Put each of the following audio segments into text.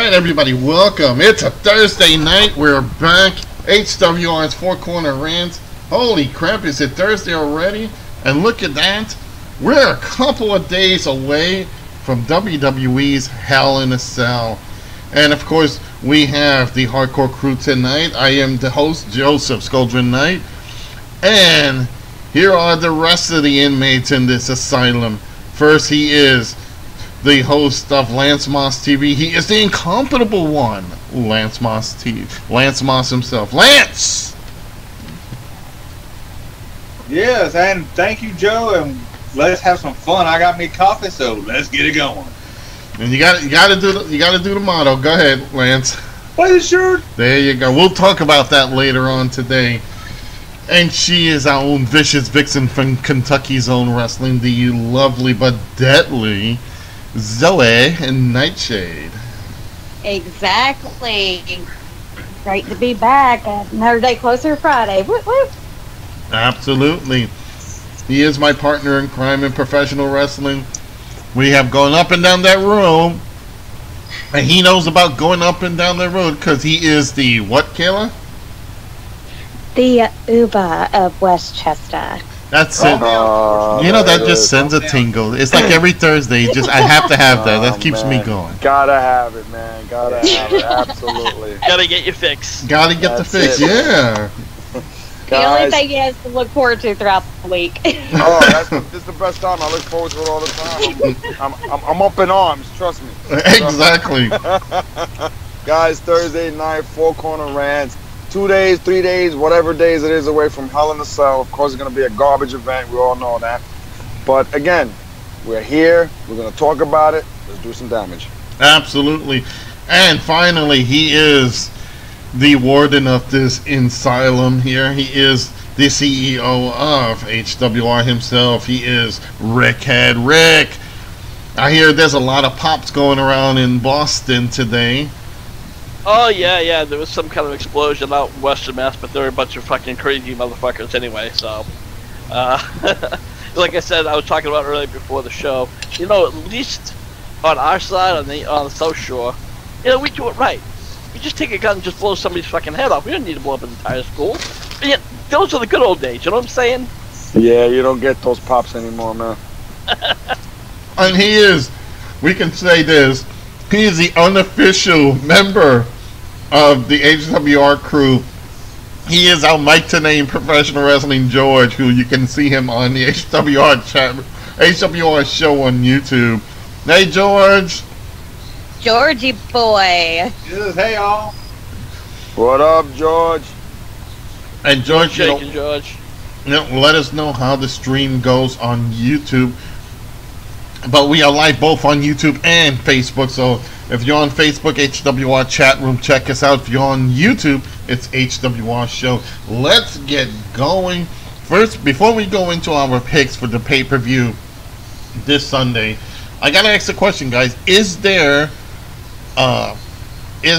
Alright everybody, welcome. It's a Thursday night. We're back. HWR's Four Corner Rants. Holy crap, is it Thursday already? And look at that. We're a couple of days away from WWE's Hell in a Cell. And of course, we have the Hardcore Crew tonight. I am the host, Joseph Scoldren Knight. And here are the rest of the inmates in this asylum. First, he is the host of Lance Moss TV. He is the incomparable one, Lance Moss TV. Lance Moss himself. Lance! Yes, and thank you, Joe, and let's have some fun. I got me coffee, so let's get it going. And you gotta do the motto. Go ahead, Lance. Well, sure. There you go. We'll talk about that later on today. And she is our own vicious vixen from Kentucky's Own Wrestling, the lovely but deadly Zoe and Nightshade. Exactly. Great to be back. Another day closer to Friday. Whoop, whoop. Absolutely. He is my partner in crime in professional wrestling. We have gone up and down that road. And he knows about going up and down that road because he is the what, Kayla? The Uber of Westchester. That's it. You know, that just sends a tingle. It's like every Thursday. I have to have that. That keeps me going. Gotta have it, man. Gotta have it. Absolutely. Gotta get your fix. Gotta get the fix. Yeah. The only thing he has to look forward to throughout the week. This is the best time. I look forward to it all the time. I'm up in arms. Trust me. Exactly. Guys, Thursday night, Four Corner Rants. 2 days, 3 days, whatever days it is away from Hell in a Cell. Of course, it's going to be a garbage event. We all know that. But again, we're here. We're going to talk about it. Let's do some damage. Absolutely. And finally, he is the warden of this asylum here. He is the CEO of HWR himself. He is Rickhead Rick. I hear there's a lot of pops going around in Boston today. Oh, yeah, there was some kind of explosion out in Western Mass, but there were a bunch of fucking crazy motherfuckers anyway, so. Like I said, I was talking about earlier before the show, you know, at least on our side, on the South Shore, you know, we do it right. We just take a gun and just blow somebody's fucking head off. We don't need to blow up an entire school. But yeah, those are the good old days, you know what I'm saying? Yeah, you don't get those pops anymore, man. And he is, we can say this, he is the unofficial member of the HWR crew. He is our Mike to Name Professional Wrestling George, who you can see him on the HWR show on YouTube. Hey, George. Georgie boy. Yes, hey, y'all. What up, George? And George, Shaking, George. Let us know how the stream goes on YouTube. But we are live both on YouTube and Facebook, so if you're on Facebook, HWR chat room, check us out. If you're on YouTube, it's HWR show. Let's get going. First, before we go into our picks for the pay-per-view this Sunday, I gotta ask the question, guys: Is there NXT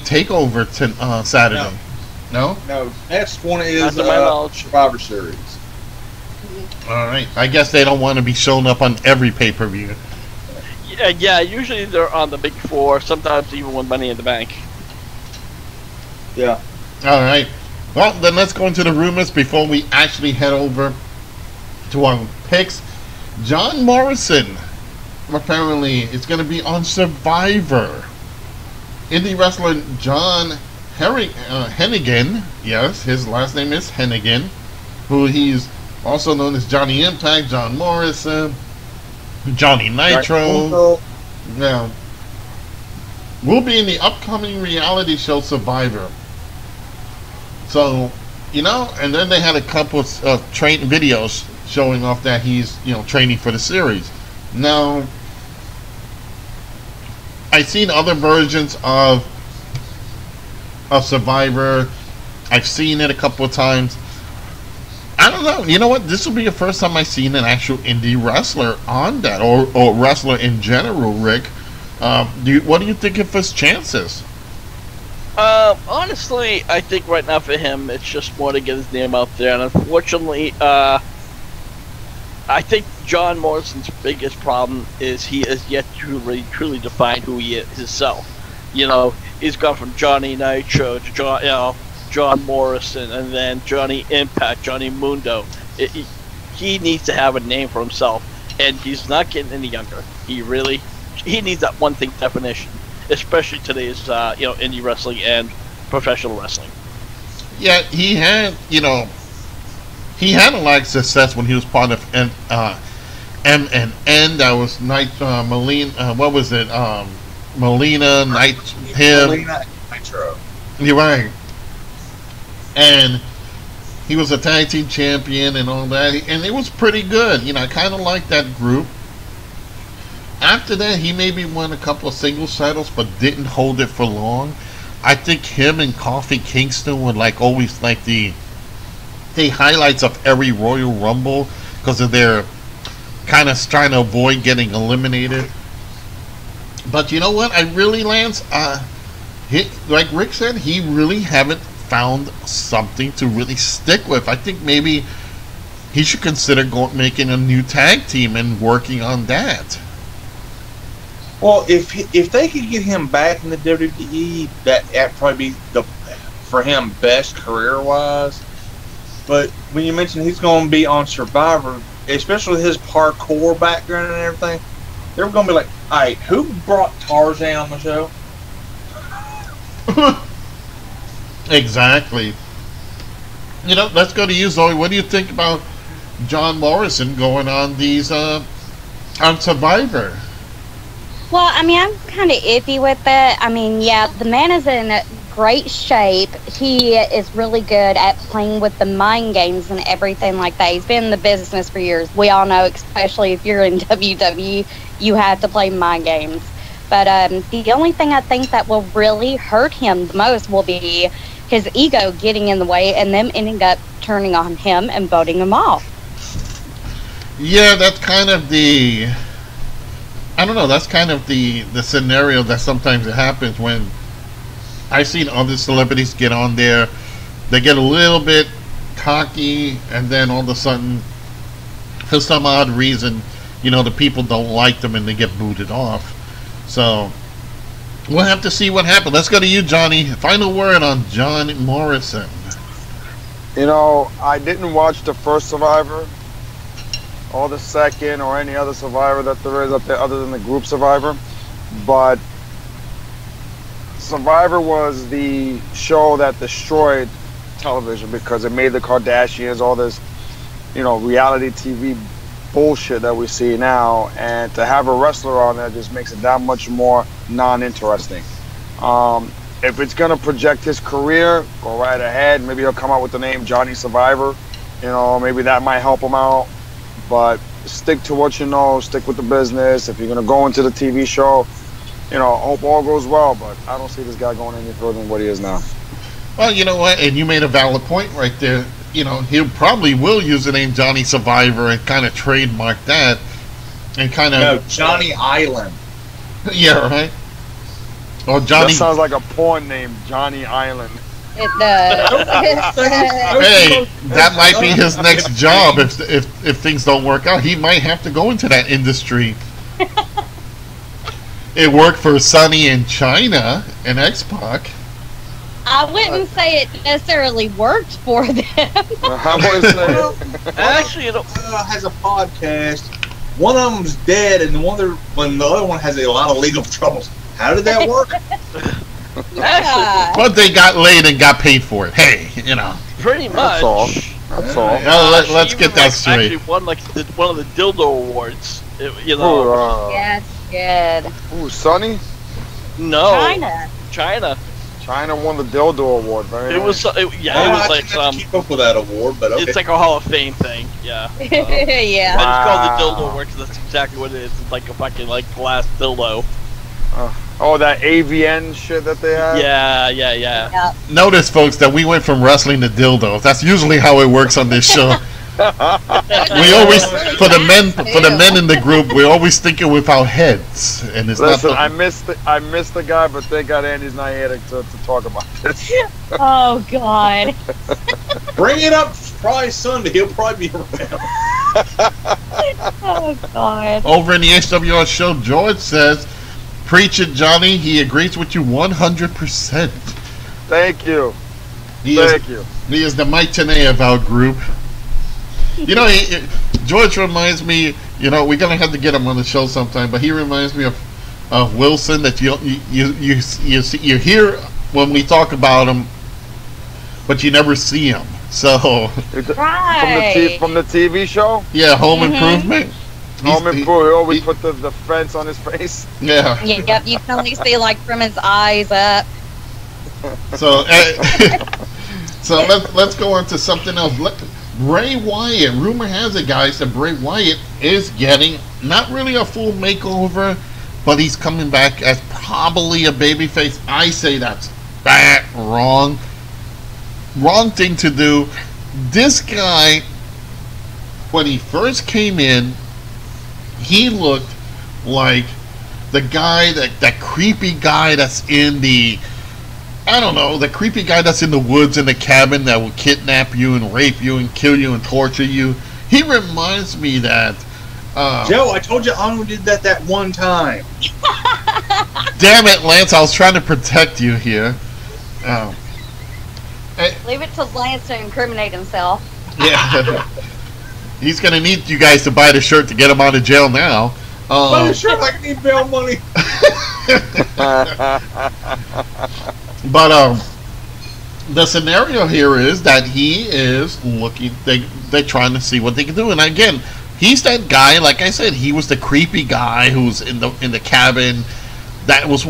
takeover to Saturday? No. Next one is Survivor Series. Alright, I guess they don't want to be shown up on every pay-per-view. Yeah, usually they're on the big four, sometimes even with Money in the Bank. Yeah. Alright, well then let's go into the rumors before we actually head over to our picks. John Morrison, apparently, is going to be on Survivor. Indie wrestler John Hennigan, yes, his last name is Hennigan, who he's also known as Johnny Impact, John Morrison, Johnny Nitro. Now, will be in the upcoming reality show Survivor. So, and then they had a couple of training videos showing off that he's, training for the series. Now, I've seen other versions of Survivor. I've seen it a couple of times. I don't know. You know what? This will be the first time I've seen an actual indie wrestler on that, or wrestler in general, Rick. What do you think of his chances? Honestly, I think right now for him, it's just more to get his name out there. And unfortunately, I think John Morrison's biggest problem is he has yet to really truly define who he is himself. You know, he's gone from Johnny Nitro to John Morrison, and then Johnny Impact, Johnny Mundo. He needs to have a name for himself, and he's not getting any younger. He needs that one thing definition, especially today's indie wrestling and professional wrestling. Yeah, he had a lot of success when he was part of M&N. That was Melina. What was it? Melina, him. Melina Nitro. You're right. And he was a tag team champion and all that, and it was pretty good. I kind of liked that group. After that, he maybe won a couple of singles titles, but didn't hold it for long. I think him and Kofi Kingston were always the highlights of every Royal Rumble because of their kind of trying to avoid getting eliminated. But you know what? Lance, like Rick said, he really haven't found something to really stick with. I think maybe he should consider making a new tag team and working on that. Well, if they could get him back in the WWE, that'd probably be for him best career-wise. But when you mention he's going to be on Survivor, especially with his parkour background and everything, they're going to be like, all right, who brought Tarzan on the show? Exactly. Let's go to you, Zoe. What do you think about John Morrison going on on Survivor? Well, I'm kind of iffy with it. The man is in great shape. He is really good at playing with the mind games and everything like that. He's been in the business for years. We all know, especially if you're in WWE, you have to play mind games. But the only thing I think that will really hurt him the most will be his ego getting in the way and them ending up turning on him and voting him off. Yeah, that's kind of the... I don't know, that's kind of the scenario that sometimes it happens when I've seen other celebrities get on there. They get a little bit cocky, and then all of a sudden, for some odd reason, the people don't like them and they get booted off. So, we'll have to see what happens. Let's go to you, Johnny. Final word on John Morrison. I didn't watch the first Survivor, or the second, or any other Survivor that there is up there other than the group Survivor. But Survivor was the show that destroyed television because it made the Kardashians all this, reality TV bullshit that we see now. And to have a wrestler on there just makes it that much more non-interesting. If it's going to project his career, go right ahead. Maybe he'll come out with the name Johnny Survivor. Maybe that might help him out. But stick to what you know, stick with the business. If you're going to go into the TV show, hope all goes well, but I don't see this guy going any further than what he is now. Well, you know what, and you made a valid point right there. He probably will use the name Johnny Survivor and kind of trademark that and kind of... No, Johnny Island. Yeah, right? Or Johnny... That sounds like a porn name, Johnny Island. It does. Hey, that might be his next job if things don't work out. He might have to go into that industry. It worked for Sonny in China and X-Pac. I wouldn't say it necessarily worked for them. I wouldn't say it. Actually, has a podcast. One of them's dead, and the other one has a lot of legal troubles. How did that work? Yeah. But they got laid and got paid for it. Hey, Pretty much. That's all. That's all. Let's get that straight. Actually won one of the dildo awards. Yes, good. Ooh, Sonny? No. China. China won the dildo award. Very nice. It was like keep up with that award, but okay. It's like a Hall of Fame thing. Yeah. Yeah. I just call it the dildo award because that's exactly what it is. It's like a fucking glass dildo. That AVN shit that they have? Yeah. Notice, folks, that we went from wrestling to dildos. That's usually how it works on this show. We always, for the men in the group, we're always thinking with our heads, and it's Listen, not. I missed the guy, but thank God Andy's not here to talk about this. Oh God. Bring it up probably Sunday. He'll probably be around. Oh God. Over in the HWR show, George says, "Preach it, Johnny." He agrees with you 100%. Thank you. He Thank you. He is the Mike Tenay of our group. You know, George reminds me. You know, we're gonna have to get him on the show sometime. But he reminds me of Wilson, that you hear when we talk about him, but you never see him. So Right. From the TV show. yeah, Home Improvement. Home Improvement. He always put the fence on his face. Yeah. Yep, you can only see like from his eyes up. So, so let's go on to something else. Bray Wyatt. Rumor has it, guys, that Bray Wyatt is getting not really a full makeover, but he's coming back as probably a babyface. I say that's wrong. Wrong thing to do. This guy, when he first came in, he looked like the guy, that creepy guy that's in the, I don't know, the creepy guy that's in the woods in the cabin that will kidnap you and rape you and kill you and torture you. He reminds me that. Joe, I told you Anu did that one time. Damn it, Lance! I was trying to protect you here. Leave it to Lance to incriminate himself. Yeah, he's gonna need you guys to buy the shirt to get him out of jail now. Buy the shirt like I need bail money. But the scenario here is that he is looking. They're trying to see what they can do, and again, he's that guy. Like I said, he was the creepy guy who's in the cabin. That was,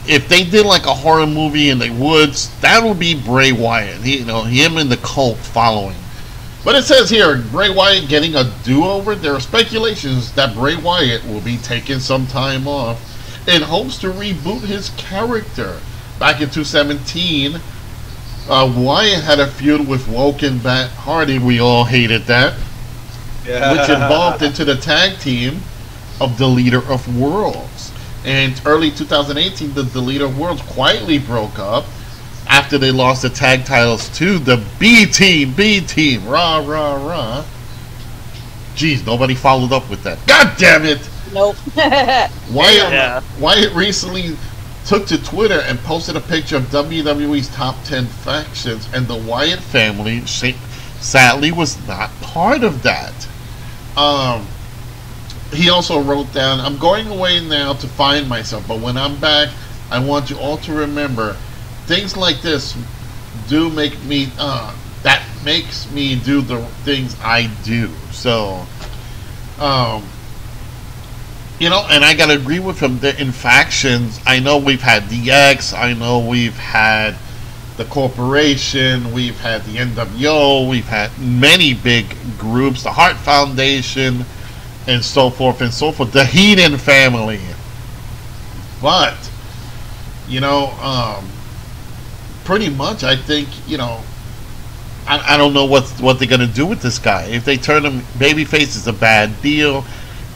if they did like a horror movie in the woods, that would be Bray Wyatt. Him and the cult following. But it says here, Bray Wyatt getting a do-over. There are speculations that Bray Wyatt will be taking some time off in hopes to reboot his character. Back in 2017, Wyatt had a feud with Woken Matt Hardy. We all hated that. Yeah. Which evolved into the tag team of the Leader of Worlds. In early 2018, the Leader of Worlds quietly broke up after they lost the tag titles to the B Team, rah, rah, rah. Jeez, nobody followed up with that. God damn it! Nope. Wyatt recently took to Twitter and posted a picture of WWE's top 10 factions, and the Wyatt family sadly was not part of that. He also wrote down, "I'm going away now to find myself, but when I'm back, I want you all to remember, things like this do make me, that makes me do the things I do." So, and I gotta agree with him that in factions, I know we've had DX, I know we've had the Corporation, we've had the NWO, we've had many big groups, the Hart Foundation, and so forth and so forth, the Heenan family. But, pretty much, I think, I don't know what they're gonna do with this guy. If they turn him babyface, it's a bad deal.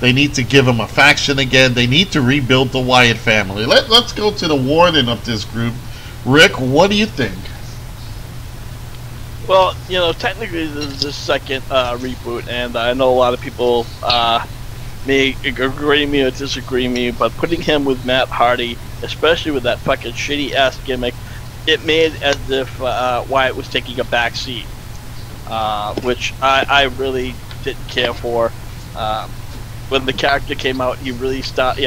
They need to give him a faction again. They need to rebuild the Wyatt family. Let's go to the warden of this group. Rick, what do you think? Well, technically this is the second reboot, and I know a lot of people may agree me or disagree me, but putting him with Matt Hardy, especially with that fucking shitty ass gimmick, it made as if Wyatt was taking a back seat, which I really didn't care for. When the character came out, he really started,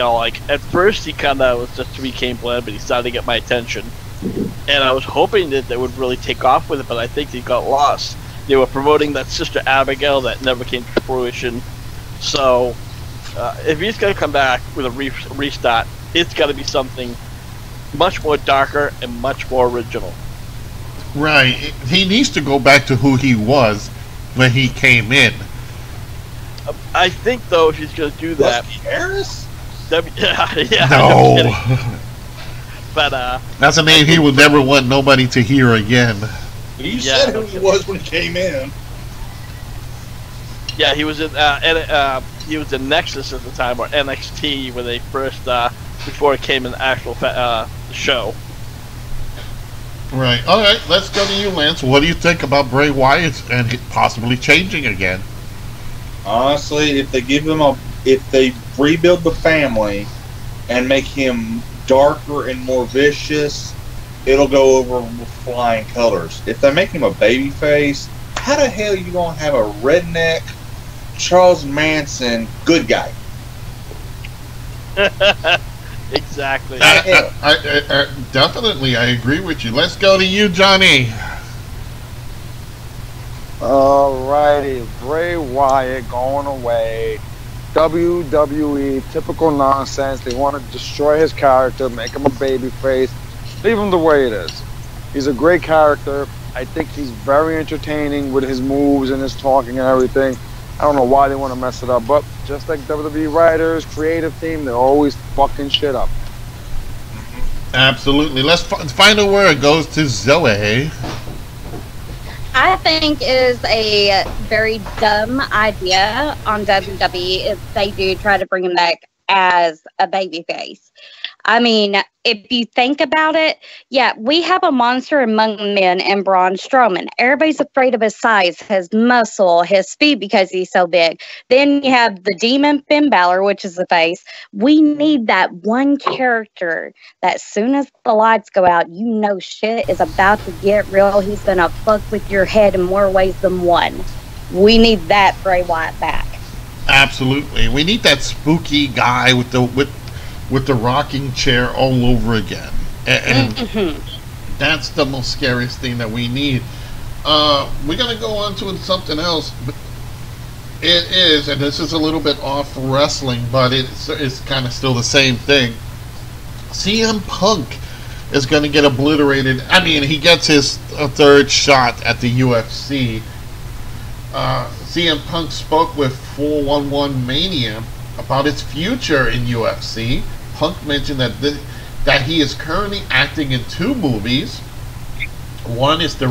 at first he kind of was just became bland, but he started to get my attention. And I was hoping that they would really take off with it, but I think they got lost. They were promoting that Sister Abigail that never came to fruition. So, if he's going to come back with a restart, it's got to be something much more darker and much more original. Right. He needs to go back to who he was when he came in. I think, though, if he's going to do that... Harris? Yeah. No. But, that's a name he would never want nobody to hear again. You said who he was when he came in. Yeah, he was in Nexus at the time, or NXT, when they first, before it came in the actual show. Right. All right, let's go to you, Lance. What do you think about Bray Wyatt and possibly changing again? Honestly, if they give him if they rebuild the family and make him darker and more vicious, it'll go over with flying colors. If they make him a baby face, how the hell are you gonna have a redneck Charles Manson good guy? Exactly. Definitely, I agree with you. Let's go to you, Johnny. Alrighty, Bray Wyatt going away. WWE, typical nonsense. They want to destroy his character, make him a babyface, leave him the way it is. He's a great character. I think he's very entertaining with his moves and his talking and everything. I don't know why they want to mess it up, but just like WWE writers, creative team, they're always fucking shit up. Absolutely. Let's final word goes to Zoe. I think is a very dumb idea on WWE if they do try to bring him back as a babyface. I mean, if you think about it, yeah, we have a monster among men in Braun Strowman. Everybody's afraid of his size, his muscle, his speed because he's so big. Then you have the demon Finn Balor, which is the face. We need that one character that as soon as the lights go out, you know shit is about to get real. He's going to fuck with your head in more ways than one. We need that Bray Wyatt back. Absolutely. We need that spooky guy with the rocking chair all over again. And that's the most scariest thing that we need. We're going to go on to something else. It is, and this is a little bit off wrestling, but it's kind of still the same thing. CM Punk is going to get obliterated. I mean, he gets his third shot at the UFC. CM Punk spoke with 411 Mania about his future in UFC. Punk mentioned that he is currently acting in 2 movies. One is a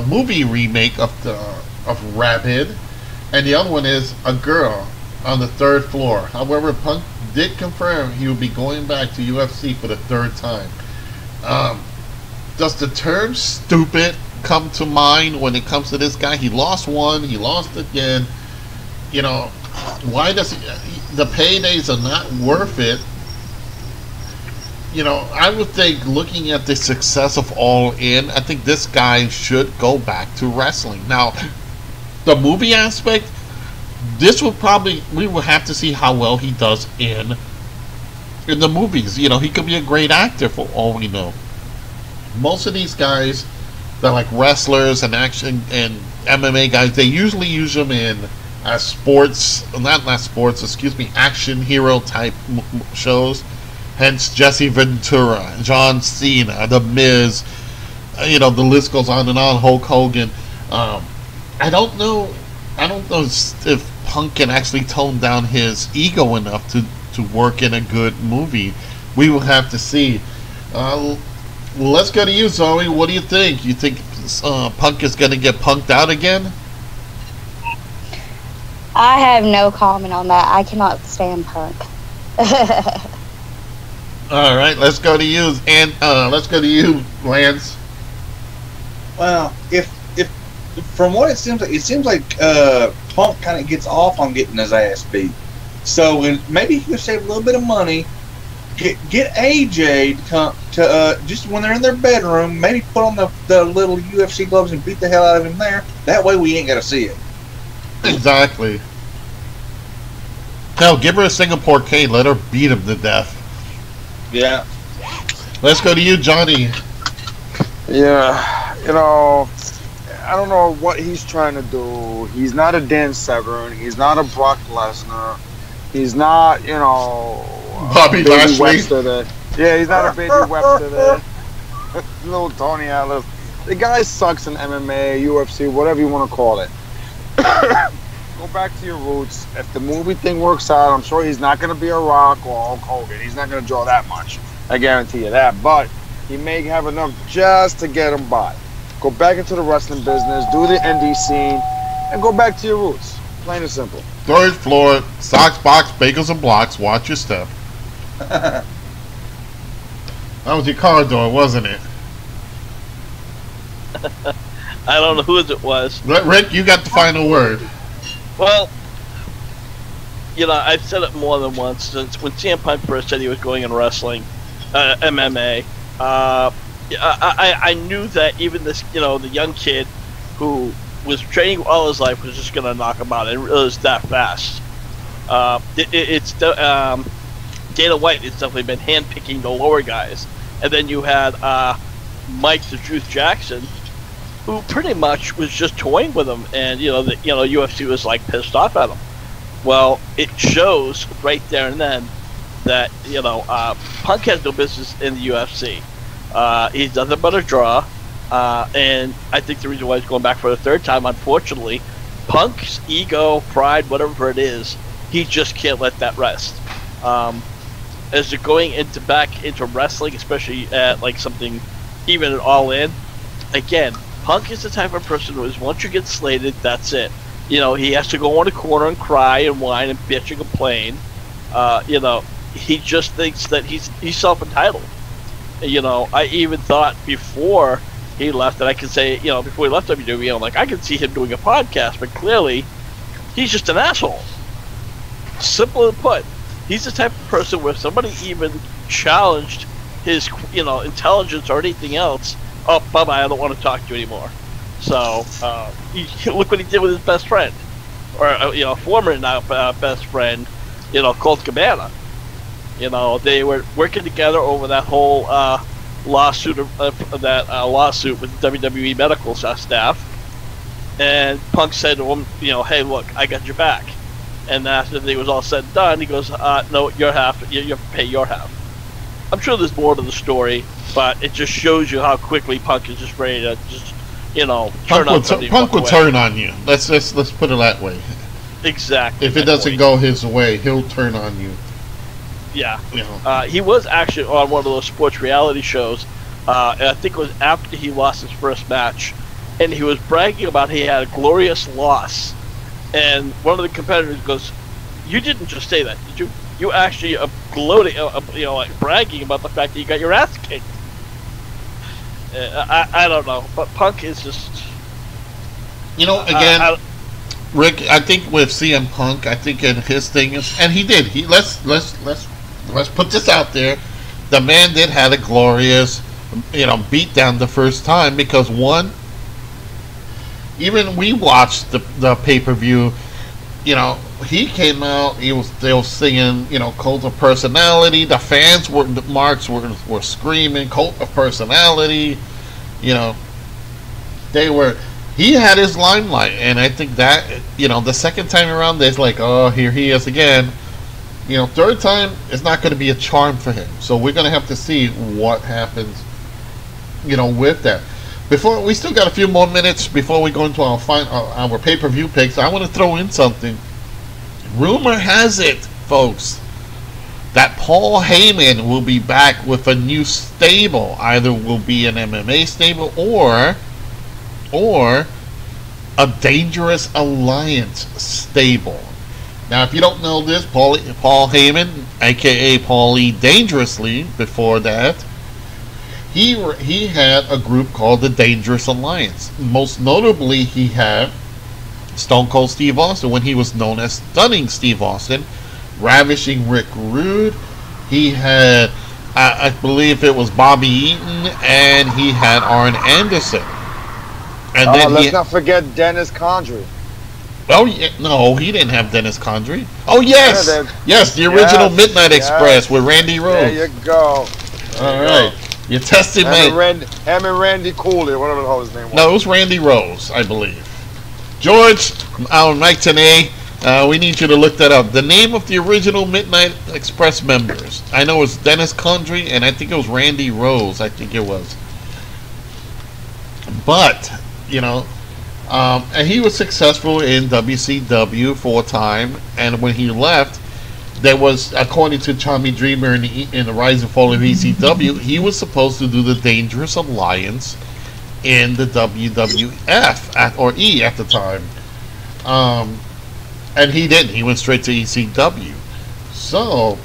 movie remake of Rabid, and the other one is A Girl on the Third Floor. However, Punk did confirm he will be going back to UFC for the 3rd time. Does the term stupid come to mind when it comes to this guy? He lost one, he lost again. You know, why does the paydays are not worth it? You know, I would think, looking at the success of All In, I think this guy should go back to wrestling. Now, the movie aspect, we will have to see how well he does in the movies. You know, he could be a great actor for all we know. Most of these guys, they're like wrestlers and action and MMA guys, they usually use them in action hero type shows. Hence Jesse Ventura, John Cena, The Miz, you know, the list goes on and on. Hulk Hogan. I don't know if Punk can actually tone down his ego enough to work in a good movie. We will have to see. Let's go to you, Zoe. What do you think? You think Punk is going to get punked out again? I have no comment on that. I cannot stand Punk. All right, let's go to you, and let's go to you, Lance. Well, if from what it seems like Punk kind of gets off on getting his ass beat. So maybe he could save a little bit of money. Get AJ to come to just when they're in their bedroom. Maybe put on the little UFC gloves and beat the hell out of him there. That way we ain't got to see it. Exactly. Hell, give her a Singapore cane. Let her beat him to death. Yeah. Let's go to you, Johnny. Yeah, you know, I don't know what he's trying to do. He's not a Dan Severn. He's not a Brock Lesnar. He's not, you know, Bobby Lashley. Webster there. Yeah, he's not a Baby Webster there. Little Tony Atlas. The guy sucks in MMA, UFC, whatever you want to call it. Go back to your roots. If the movie thing works out, I'm sure he's not going to be a Rock or Hulk Hogan. He's not going to draw that much. I guarantee you that. But he may have enough just to get him by. Go back into the wrestling business, do the indie scene, and go back to your roots. Plain and simple. 3rd floor, socks box, bagels and blocks. Watch your step. That was your car door, wasn't it? I don't know whose it was. Rick, you got the final word. Well, I've said it more than once since when CM Punk first said he was going in wrestling, MMA. I knew that even this, the young kid who was training all his life was just going to knock him out. It was that fast. Dana White has definitely been handpicking the lower guys, and then you had Mike the Truth Jackson, who pretty much was just toying with him, and UFC was like pissed off at him. Well, it shows right there and then that Punk has no business in the UFC. He's nothing but a draw, and I think the reason why he's going back for the third time, unfortunately, Punk's ego, pride, whatever it is, he just can't let that rest. As they're going back into wrestling, especially at like something even at All In, again, Punk is the type of person who is, once you get slated, that's it. He has to go in a corner and cry and whine and bitch and complain. He just thinks that he's self-entitled. I even thought before he left that I could say, before he left WWE, I could see him doing a podcast, but clearly he's just an asshole. Simple as put. He's the type of person where if somebody even challenged his, intelligence or anything else, oh, bye-bye, I don't want to talk to you anymore. So, look what he did with his best friend, or former now best friend, Colt Cabana. They were working together over that whole lawsuit lawsuit with the WWE medical staff, and Punk said to him, hey, look, I got your back. And after it was all said and done, he goes, no, your half, you have to pay your half. I'm sure there's more to the story, but it just shows you how quickly Punk is just ready to just, turn on somebody. Punk will turn on you. Let's put it that way. Exactly. If it doesn't go his way, he'll turn on you. Yeah. He was actually on one of those sports reality shows. I think it was after he lost his first match, and he was bragging about he had a glorious loss. And one of the competitors goes, "You didn't just say that, did you? You actually gloating, bragging about the fact that you got your ass kicked." I don't know, but Punk is just. Again, Rick. I think with CM Punk, I think in his thing is, and he did. Let's put this out there. The man did have a glorious, beat down the first time because one. Even we watched the pay-per-view, he came out, they were singing, Cult of Personality. The fans were screaming, Cult of Personality. He had his limelight, and I think that, the second time around, there's like, oh, here he is again. Third time, it's not going to be a charm for him. So we're going to have to see what happens, with that. Before we still got a few more minutes before we go into our pay-per-view picks. I want to throw in something. Rumor has it, folks, that Paul Heyman will be back with a new stable. Either will be an MMA stable or a Dangerous Alliance stable. Now, if you don't know this, Paul Heyman, aka Paulie Dangerously, before that. He had a group called the Dangerous Alliance. Most notably, he had Stone Cold Steve Austin when he was known as Stunning Steve Austin, Ravishing Rick Rude. He had, I believe it was Bobby Eaton, and he had Arn Anderson. And then let's not forget Dennis Condrey. Oh yeah, no, he didn't have Dennis Condrey. Oh yes, yes, the original Midnight Express with Randy Rhoads. There you go. All right. You tested me. Him and Randy Cooley, whatever the hell his name was. No, it was Randy Rose, I believe. George, our Mike Tenay, we need you to look that up. The name of the original Midnight Express members. I know it was Dennis Condrey, and I think it was Randy Rose. I think it was. But, and he was successful in WCW for a time, and when he left, there was, according to Tommy Dreamer in the Rise and Fall of ECW, he was supposed to do the Dangerous Alliance in the WWF or E at the time, and he didn't. He went straight to ECW. So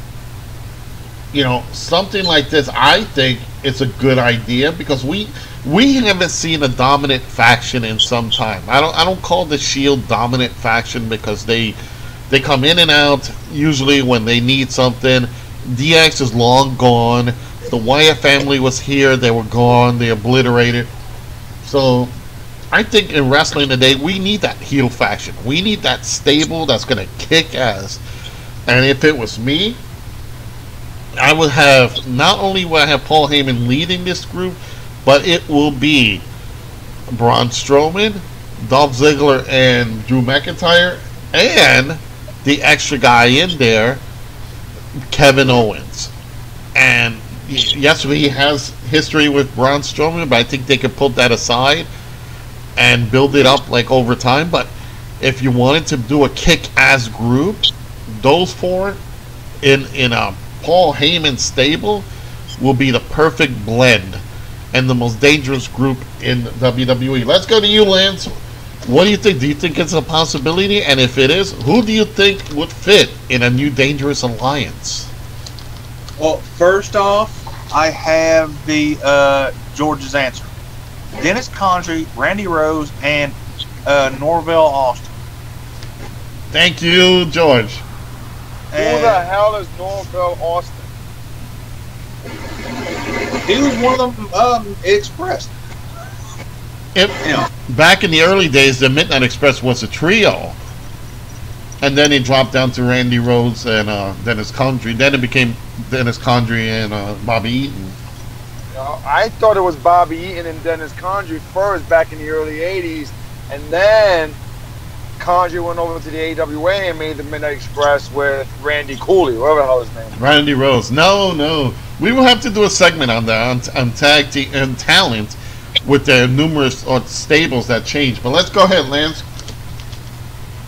something like this, I think it's a good idea because we haven't seen a dominant faction in some time. I don't call the Shield dominant faction because they come in and out usually when they need something. DX is long gone. The Wyatt family was here, they were gone, they obliterated. So I think in wrestling today we need that heel faction. We need that stable that's gonna kick ass. And if it was me, I would have, not only will I have Paul Heyman leading this group, but it will be Braun Strowman, Dolph Ziggler, and Drew McIntyre, and the extra guy in there, Kevin Owens. And yes, he has history with Braun Strowman, but I think they could put that aside and build it up like over time. But if you wanted to do a kick-ass group, those four in a Paul Heyman stable will be the perfect blend and the most dangerous group in WWE. Let's go to you, Lance. What do you think? Do you think it's a possibility? And if it is, who do you think would fit in a new dangerous alliance? Well, first off, I have the George's answer. Dennis Condrey, Randy Rose, and Norvell Austin. Thank you, George. Who the hell is Norvell Austin? He was one of them Express. Back in the early days, the Midnight Express was a trio. And then it dropped down to Randy Rhodes and Dennis Condrey. Then it became Dennis Condrey and Bobby Eaton. I thought it was Bobby Eaton and Dennis Condrey first back in the early 80s. And then Condrey went over to the AWA and made the Midnight Express with Randy Cooley, whatever the hell his name is. Randy Rose. No. We will have to do a segment on that, on tag team and talent with the numerous stables that change. But let's go ahead, Lance.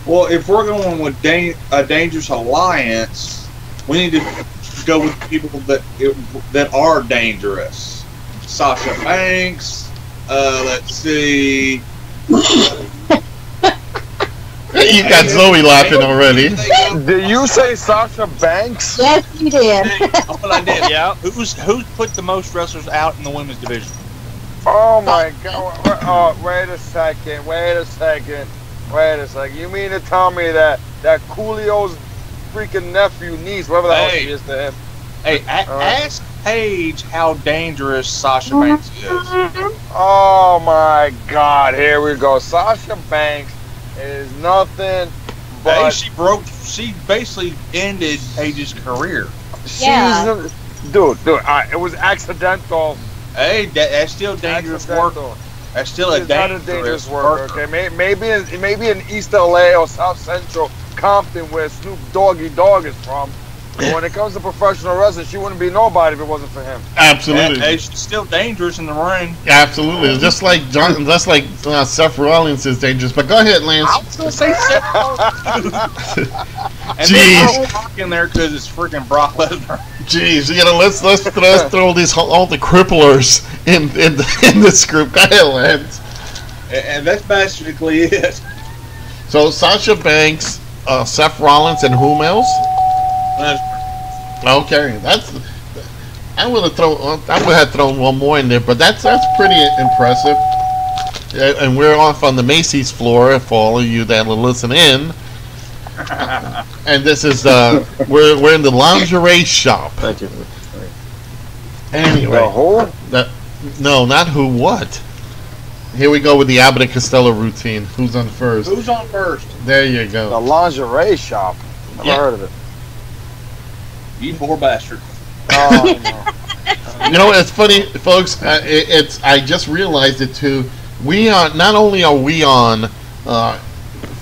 Well, if we're going with a dangerous alliance, we need to go with people that are dangerous. Sasha Banks. Let's see. You got Zoe laughing already. Did you say Sasha Banks? Yes, you did. What I did. Yeah. Who's put the most wrestlers out in the women's division? Oh my God! Oh, wait a second. You mean to tell me that Coolio's freaking nephew, niece, whatever the hell she is to him? Hey, ask Paige how dangerous Sasha Banks is. Oh my God! Here we go. Sasha Banks is nothing but. Hey, she basically ended Paige's career. Yeah. Dude, it was accidental. Hey, that's still dangerous work. That's still a dangerous work. Okay, maybe in East LA or South Central Compton, where Snoop Doggy Dogg is from. But when it comes to professional wrestling, she wouldn't be nobody if it wasn't for him. Absolutely. Hey, she's still dangerous in the ring. Absolutely. Just like Seth Rollins is dangerous. But go ahead, Lance. I was gonna say Seth Rollins. And Jeez. then Brock in there because it's freaking Brock Lesnar. Jeez, let's throw all the cripplers in this group. Go ahead, Lance. And that's basically it. So Sasha Banks, Seth Rollins, and whom else? Okay, I would have thrown one more in there, but that's pretty impressive. And we're off on the Macy's floor for all of you that will listen in. And this is we're in the lingerie shop. Thank you. Anyway, no, not who. What? Here we go with the Abbott and Costello routine. Who's on first? Who's on first? There you go. The lingerie shop. Never heard of it. You poor bastard. Oh, no. You know, it's funny, folks. I just realized it too. We are not only are we on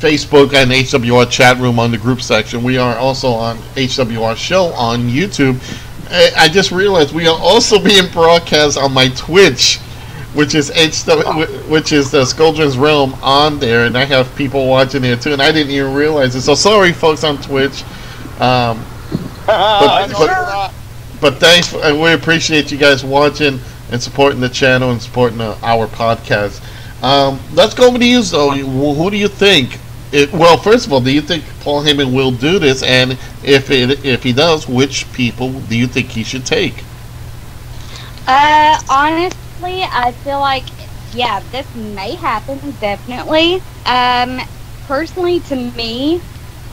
Facebook and HWR chat room on the group section. We are also on HWR show on YouTube. I just realized we are also being broadcast on my Twitch, which is the Scoldren's Realm on there, and I have people watching there too, and I didn't even realize it. So sorry, folks on Twitch. But thanks. We appreciate you guys watching and supporting the channel and supporting our podcast. Let's go over to you, Zoe. Who do you think Well, first of all, do you think Paul Heyman will do this? And if he does, which people do you think he should take? Honestly, I feel like, yeah, this may happen, definitely. Personally, to me,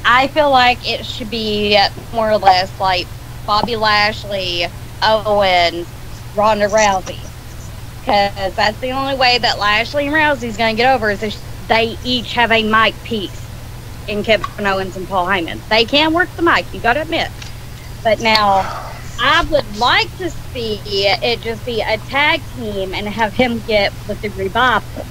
I feel like it should be more or less like Bobby Lashley, Owens, Ronda Rousey. Because that's the only way that Lashley and Rousey's going to get over is if they each have a mic piece in Kevin Owens and Paul Heyman. They can work the mic, you got to admit. But now, I would like to see it just be a tag team and have him get with the Revival.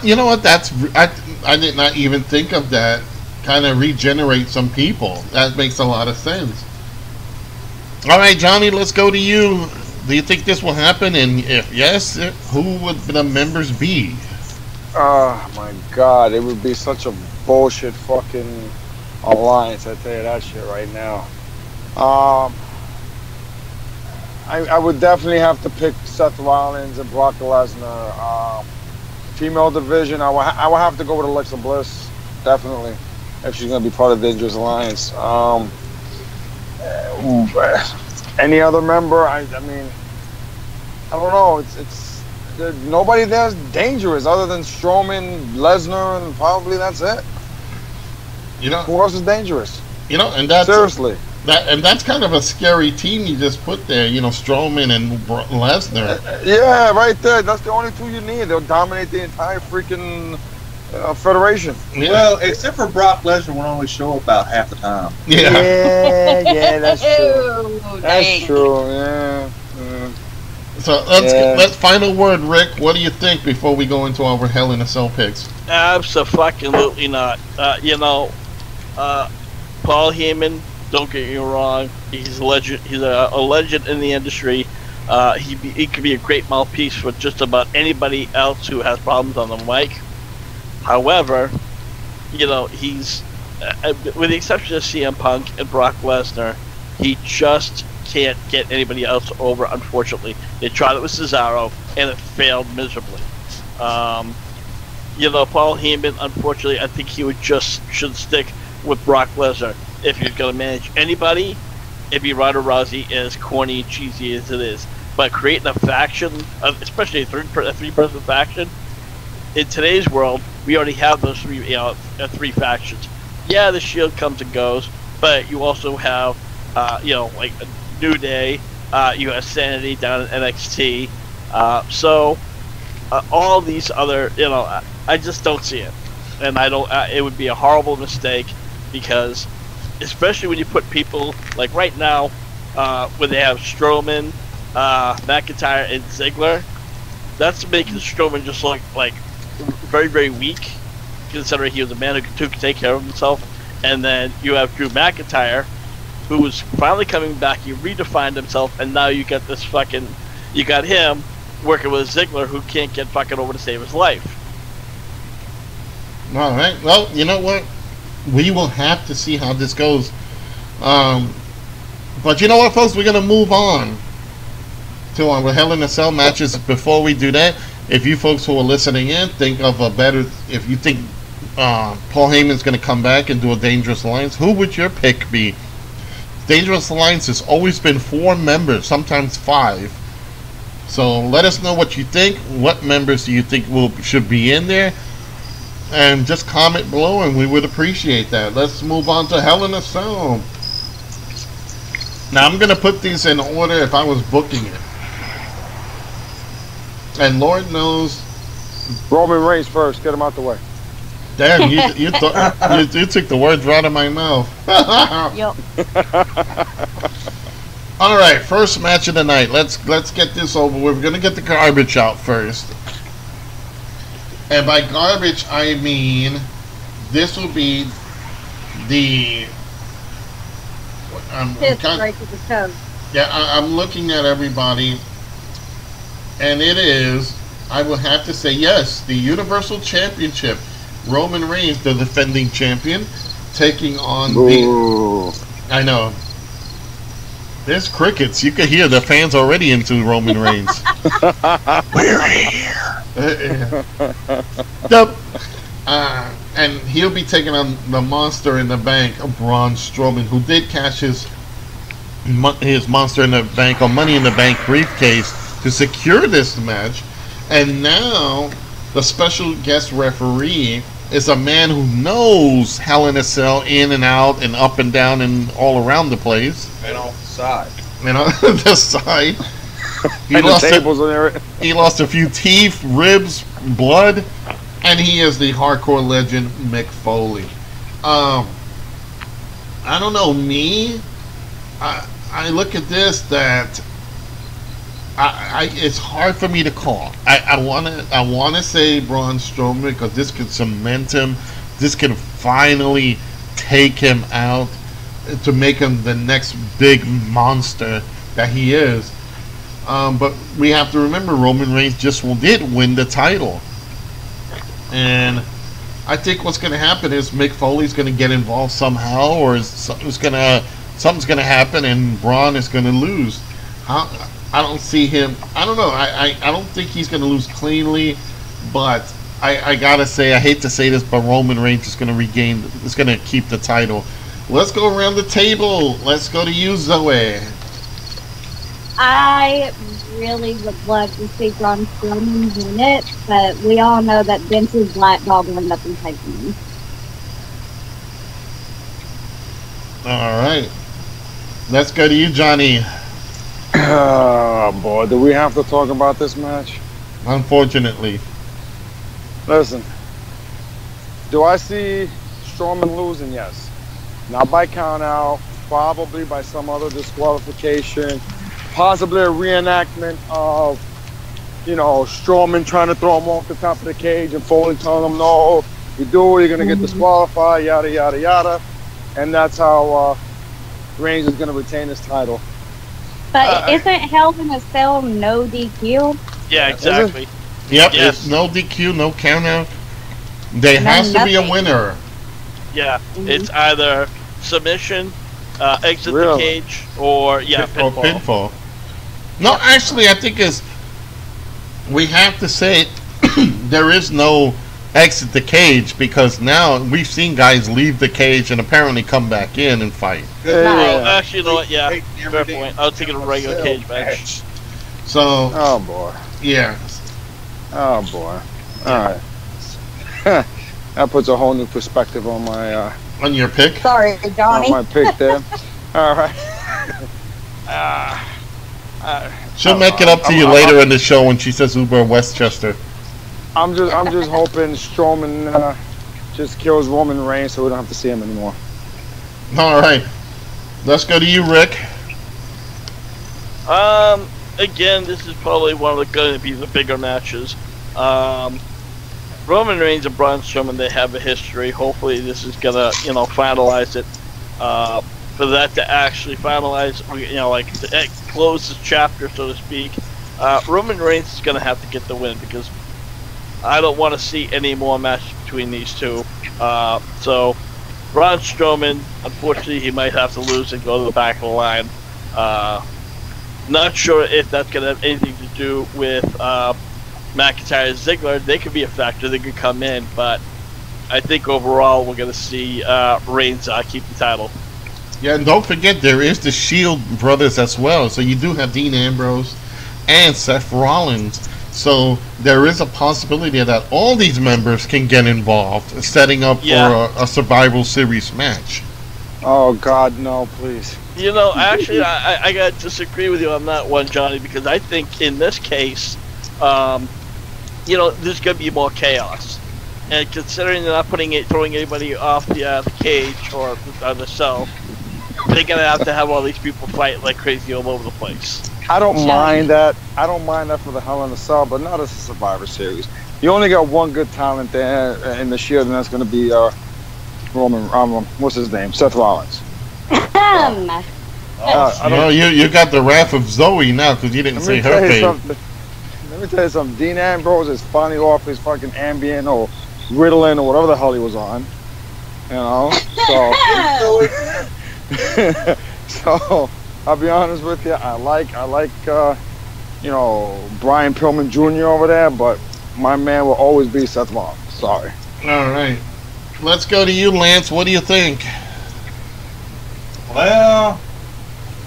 You know what? I did not even think of that. Kind of regenerate some people. That makes a lot of sense. All right, Johnny, let's go to you. Do you think this will happen? And if yes, who would the members be? Oh my God, it would be such a bullshit fucking alliance. I tell you that shit right now. I would definitely have to pick Seth Rollins and Brock Lesnar. Female division, I would have to go with Alexa Bliss, definitely, if she's gonna be part of the Dangerous Alliance. Any other member? I mean, I don't know. It's nobody there's dangerous other than Strowman, Lesnar, and probably that's it. You know, who else is dangerous? You know, and that's seriously. That's kind of a scary team you just put there. You know, Strowman and Lesnar. Yeah, right there. That's the only two you need. They'll dominate the entire freaking federation. Yeah. Well, except for Brock Lesnar, will only show up about half the time. Yeah, that's true. That's true. Yeah. So let's final word, Rick. What do you think before we go into our Hell in a Cell picks? Absolutely not. Paul Heyman. Don't get me wrong. He's a legend. He's a legend in the industry. He could be a great mouthpiece for just about anybody else who has problems on the mic. However, he's with the exception of CM Punk and Brock Lesnar, he just can't get anybody else over. Unfortunately, they tried it with Cesaro and it failed miserably. Paul Heyman, unfortunately, I think he should stick with Brock Lesnar. If you're going to manage anybody, it'd be Ronda Rousey, as corny and cheesy as it is. But creating a faction, especially a three-person faction, in today's world, we already have those three factions. Yeah, the Shield comes and goes, but you also have, like New Day, you have Sanity down in NXT. All these other, I just don't see it. And I don't, it would be a horrible mistake because, especially when you put people like right now, where they have Strowman, McIntyre, and Ziggler, that's making Strowman just look like very, very weak, considering he was a man who could take care of himself. And then you have Drew McIntyre, who was finally coming back. He redefined himself, and now you got you got him working with Ziggler, who can't get fucking over to save his life. All right. Well, you know what? We will have to see how this goes. But you know what, folks? We're going to move on to our Hell in a Cell matches. Before we do that, if you folks who are listening in think of if you think Paul Heyman's going to come back and do a Dangerous Alliance, who would your pick be? Dangerous Alliance has always been 4 members, sometimes 5. So let us know what you think. What members do you think should be in there? And just comment below, and we would appreciate that. Let's move on to Hell in a Cell. Now, I'm going to put these in order if I was booking it. And Lord knows... Roman Reigns first. Get him out the way. Damn, you took the words right out of my mouth. Yep. All right, first match of the night. Let's get this over. We're going to get the garbage out first. And by garbage, I mean this will be the... I'm looking at everybody, and it is, I will have to say, yes, the Universal Championship. Roman Reigns, the defending champion, taking on I know. There's crickets. You can hear the fans already into Roman Reigns. We're here. And he'll be taking on the Monster in the Bank, Braun Strowman, who did cash his Monster in the Bank or Money in the Bank briefcase to secure this match. And now the special guest referee is a man who knows Hell in a Cell in and out and up and down and all around the place. And off the side. And on the side. He lost a few teeth, ribs, blood, and he is the hardcore legend Mick Foley. I don't know, me. I look at this that it's hard for me to call. I wanna say Braun Strowman because this could cement him. This can finally take him out to make him the next big monster that he is. But we have to remember Roman Reigns did win the title. And I think what's going to happen is Mick Foley's going to get involved somehow, or something's going to happen, and Braun is going to lose. I don't see him. I don't know. I don't think he's going to lose cleanly, but I gotta say, I hate to say this, but Roman Reigns is going to keep the title. Let's go around the table. Let's go to you, Zoe. I really would love to see Braun Strowman win it, but we all know that Vince's black dog will end up in taking him. All right. Let's go to you, Johnny. Oh, boy. Do we have to talk about this match? Unfortunately. Listen. Do I see Strowman losing? Yes. Not by count out. Probably by some other disqualification. Possibly a reenactment of, Strowman trying to throw him off the top of the cage and Foley telling him, no, you do it, you're going to get disqualified, yada, yada, yada. And that's how Reigns is going to retain his title. But isn't Hell in a Cell no DQ? Yeah, exactly. Yep, Yes. it's no DQ, no count out. There has to be a winner. Yeah, it's either submission, exit the cage, or pinfall. No, actually, I think we have to say there is no exit the cage because now we've seen guys leave the cage and apparently come back in and fight. Well, actually, you know what? Yeah, fair point. I was thinking of a regular cage match. So, oh boy, yeah. Oh boy, all right. That puts a whole new perspective on my on your pick. Sorry, Johnny. On my pick there. All right. She'll make it up to you later in the show when she says Uber Westchester. I'm just hoping Strowman just kills Roman Reigns so we don't have to see him anymore. All right, let's go to you, Rick. Again, this is probably going to be the bigger matches. Roman Reigns and Braun Strowman, they have a history. Hopefully, this is gonna, finalize it. For that to actually finalize, to close the chapter, so to speak. Roman Reigns is gonna have to get the win because I don't want to see any more matches between these two. So, Braun Strowman, unfortunately, he might have to lose and go to the back of the line. Not sure if that's gonna have anything to do with McIntyre and Ziggler. They could be a factor. They could come in, but I think overall we're going to see Reigns keep the title. Yeah, and don't forget there is the Shield brothers as well. So you do have Dean Ambrose and Seth Rollins. So there is a possibility that all these members can get involved, setting up for a Survival Series match. Oh God, no! Please. Actually, I got to disagree with you on that one, Johnny, because I think in this case, there's going to be more chaos. And considering they're not throwing anybody off the cage or the cell, they're going to have all these people fight like crazy all over the place. I don't mind that. I don't mind that for the Hell in a Cell, but not as a Survivor Series. You only got one good talent there in the Shield, and that's going to be Roman. What's his name? Seth Rollins. You got the wrath of Zoe now because you didn't say her name. Let me tell you something. Dean Ambrose is finally off his fucking Ambien or Ritalin or whatever the hell he was on. So I'll be honest with you. I like Brian Pillman Jr. over there, but my man will always be Seth Rollins. Sorry. All right. Let's go to you, Lance. What do you think? Well,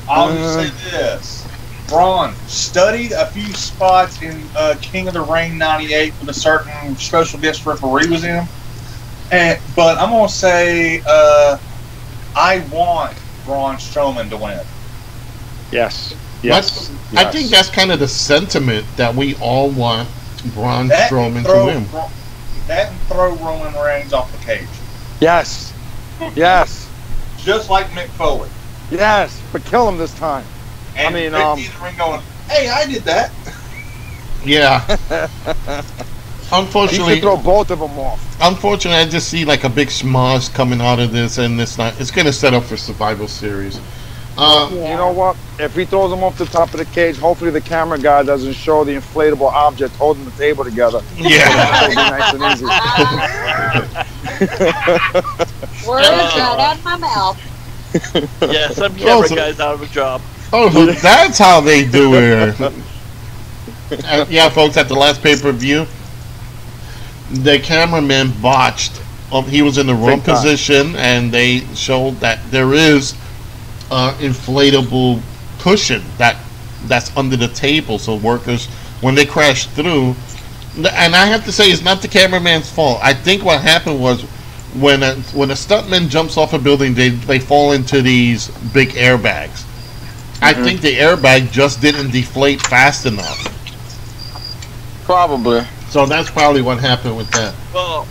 I'll just say this. Braun studied a few spots in King of the Ring 98 when a certain special guest referee was in. But I'm going to say I want Braun Strowman to win. Yes. Yes. I think that's kind of the sentiment that we all want Braun Strowman to win. That and throw Roman Reigns off the cage. Yes. Yes. Just like Mick Foley. Yes. But kill him this time. And I mean, Mick in the ring going, hey, I did that. Yeah. He Unfortunately, should throw both of them off. unfortunately, I just see like a big schmoz coming out of this, and it's going to set up for Survival Series. You know what? If he throws them off the top of the cage, hopefully the camera guy doesn't show the inflatable object holding the table together. Yeah. It'll be nice and easy. Words right out of my mouth. Yeah, some camera guy's out of a job. Oh, so that's how they do it. Yeah, folks, at the last pay-per-view, the cameraman botched. He was in the wrong Big time. position, and they showed that there is inflatable cushion that's under the table, so workers, when they crash through, and I have to say, it's not the cameraman's fault. I think what happened was when a stuntman jumps off a building, they fall into these big airbags. I think the airbag just didn't deflate fast enough. Probably. So that's probably what happened with that. Well,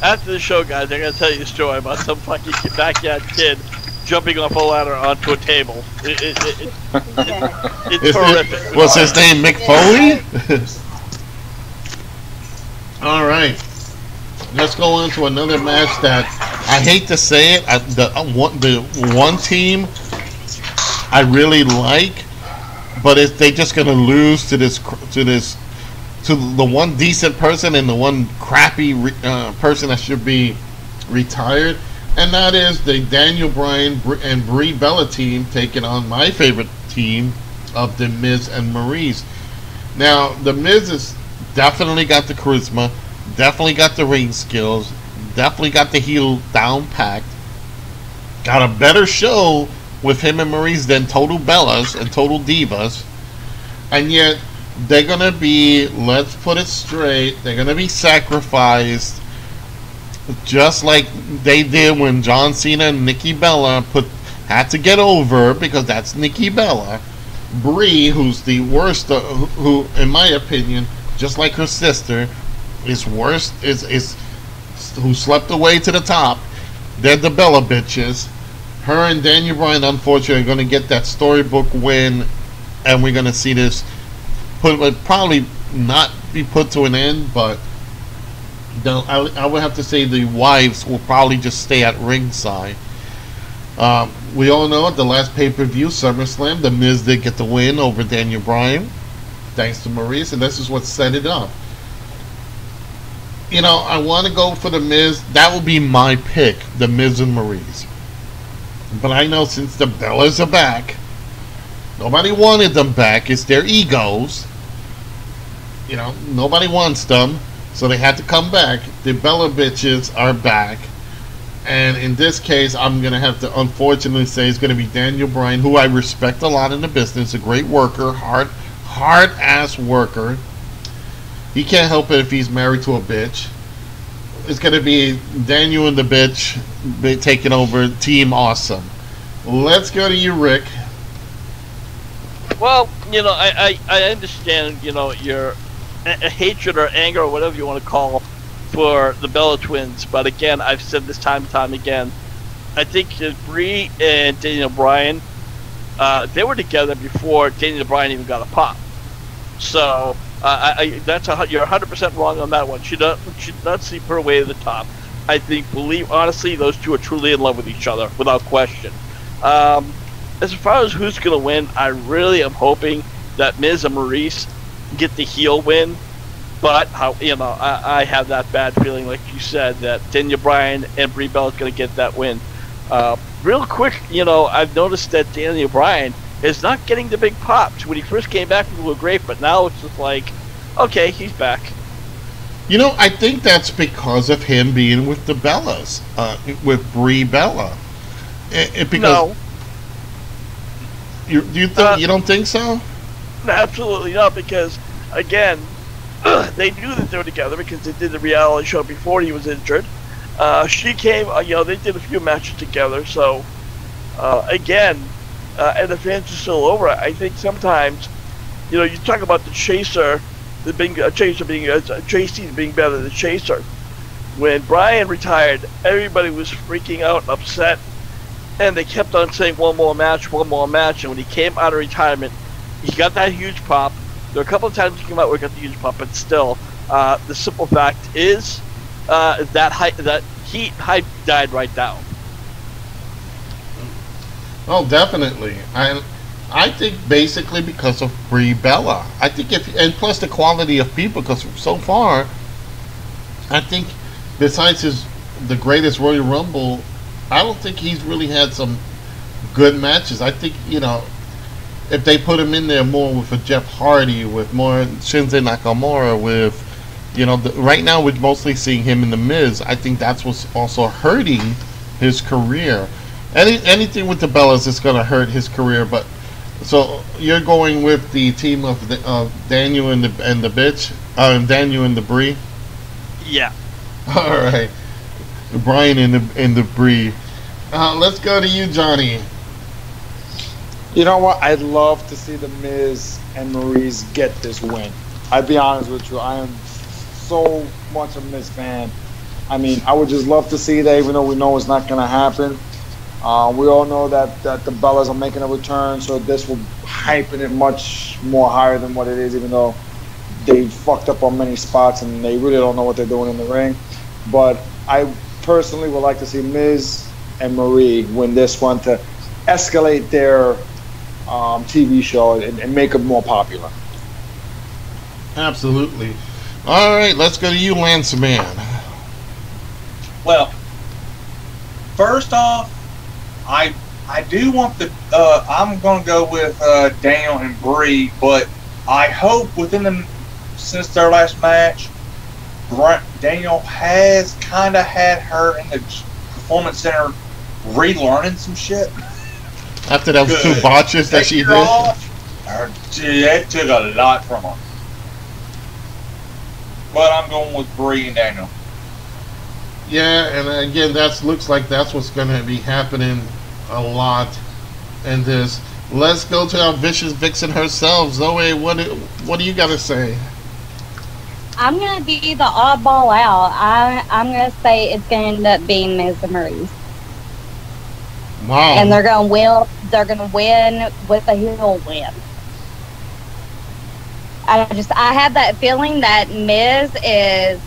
after the show, guys, I'm gonna tell you a story about some fucking backyard kid jumping off a ladder onto a table. It's horrific. Was his name Mick Foley? All right. Let's go on to another match that I hate to say it. The one team I really like, but they just gonna lose to the one decent person and the one crappy person that should be retired, and that is the Daniel Bryan and Brie Bella team taking on my favorite team of the Miz and Maurice. Now, the Miz has definitely got the charisma, definitely got the ring skills, definitely got the heel down packed, got a better show with him and Maurice than Total Bellas and Total Divas, and yet they're gonna be, let's put it straight, they're gonna be sacrificed just like they did when John Cena and Nikki Bella had to get over, because that's Nikki Bella. Brie, who's the worst, who in my opinion, just like her sister, is worst, is who slept away to the top. They're the Bella bitches. Her and Daniel Bryan, unfortunately, are going to get that storybook win, and we're going to see this probably not be put to an end, but I would have to say the wives will probably just stay at ringside. We all know at the last pay-per-view, SummerSlam, the Miz did get the win over Daniel Bryan, thanks to Maurice, and this is what set it up. You know, I want to go for the Miz. That will be my pick, the Miz and Maurice. But I know since the Bellas are back, nobody wanted them back. It's their egos. You know, nobody wants them, so they had to come back. The Bella bitches are back. And in this case, I'm going to have to unfortunately say it's going to be Daniel Bryan, who I respect a lot in the business, a great worker, hard-ass worker. He can't help it if he's married to a bitch. It's going to be Daniel and the bitch taking over Team Awesome. Let's go to you, Rick. Well, you know, I understand, you know, your hatred or anger or whatever you want to call for the Bella twins, but again, I've said this time and time again, I think Brie and Daniel Bryan, they were together before Daniel Bryan even got a pop. So you're 100% wrong on that one. She does not see her way to the top. I think, honestly, those two are truly in love with each other, without question. As far as who's going to win, I really am hoping that Miz and Maurice get the heel win. But I have that bad feeling, like you said, that Daniel Bryan and Brie Bella is going to get that win. Real quick, I've noticed that Daniel Bryan is not getting the big pops. When he first came back, people were great, but now it's just like, okay, he's back. You know, I think that's because of him being with the Bellas, with Brie Bella. Because No, you don't think so? absolutely not. Because again, they knew that they were together because they did the reality show before he was injured. She came, they did a few matches together. So again, and the fans are still over it. I think sometimes, you talk about the Chaser, JC being better than the Chaser. When Brian retired, everybody was freaking out and upset, and they kept on saying one more match, one more match. And when he came out of retirement, he got that huge pop. There were a couple of times he came out where he got the huge pop, but still, the simple fact is that heat hype died right down. Oh, definitely. I think basically because of Brie Bella. I think and plus the quality of people, because so far, I think besides the greatest Royal Rumble, I don't think he's really had some good matches. I think, if they put him in there more with a Jeff Hardy, with more Shinsuke Nakamura, with, right now we're mostly seeing him in the Miz. I think that's what's also hurting his career. Anything with the Bellas is going to hurt his career. But so you're going with the team of Daniel and the bitch, Daniel and the Brie. Yeah. All right, Brian and the Brie. Let's go to you, Johnny. You know what? I'd love to see the Miz and Maurice get this win. I'd be honest with you. I am so much a Miz fan. I mean, I would just love to see that, even though we know it's not going to happen. We all know that the Bellas are making a return, so this will hypen it much more higher than what it is, even though they fucked up on many spots and they really don't know what they're doing in the ring. But I personally would like to see Miz and Marie win this one to escalate their TV show and make it more popular. Absolutely. All right, let's go to you, Lance Man. Well, first off, I do want I'm going to go with Daniel and Brie, but I hope since their last match, Daniel has kind of had her in the Performance Center relearning some shit. After those two botches that she did? It took a lot from her. But I'm going with Brie and Daniel. Yeah, and again, looks like that's what's going to be happening a lot in this. Let's go to our Vicious Vixen herself. Zoe, what do you got to say? I'm going to be the oddball out. I'm going to say it's going to end up being Miz and Maurice. Wow. And they're going to win. They're going to win with a heel win. I have that feeling that Miz is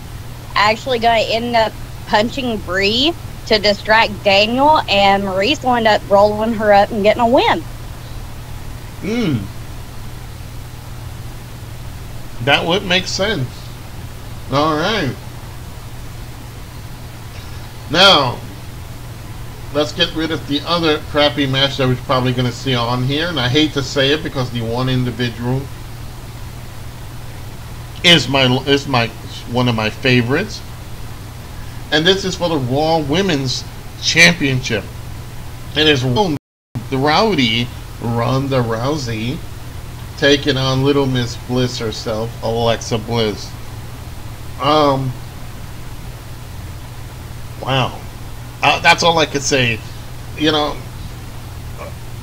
actually going to end up punching Brie to distract Daniel, and Maurice will end up rolling her up and getting a win. That would make sense. All right. Now, let's get rid of the other crappy match that we're probably going to see on here. And I hate to say it because the one individual is one of my favorites. And this is for the Raw Women's Championship. It is the Rowdy Ronda Rousey taking on Little Miss Bliss herself, Alexa Bliss. Wow. That's all I could say.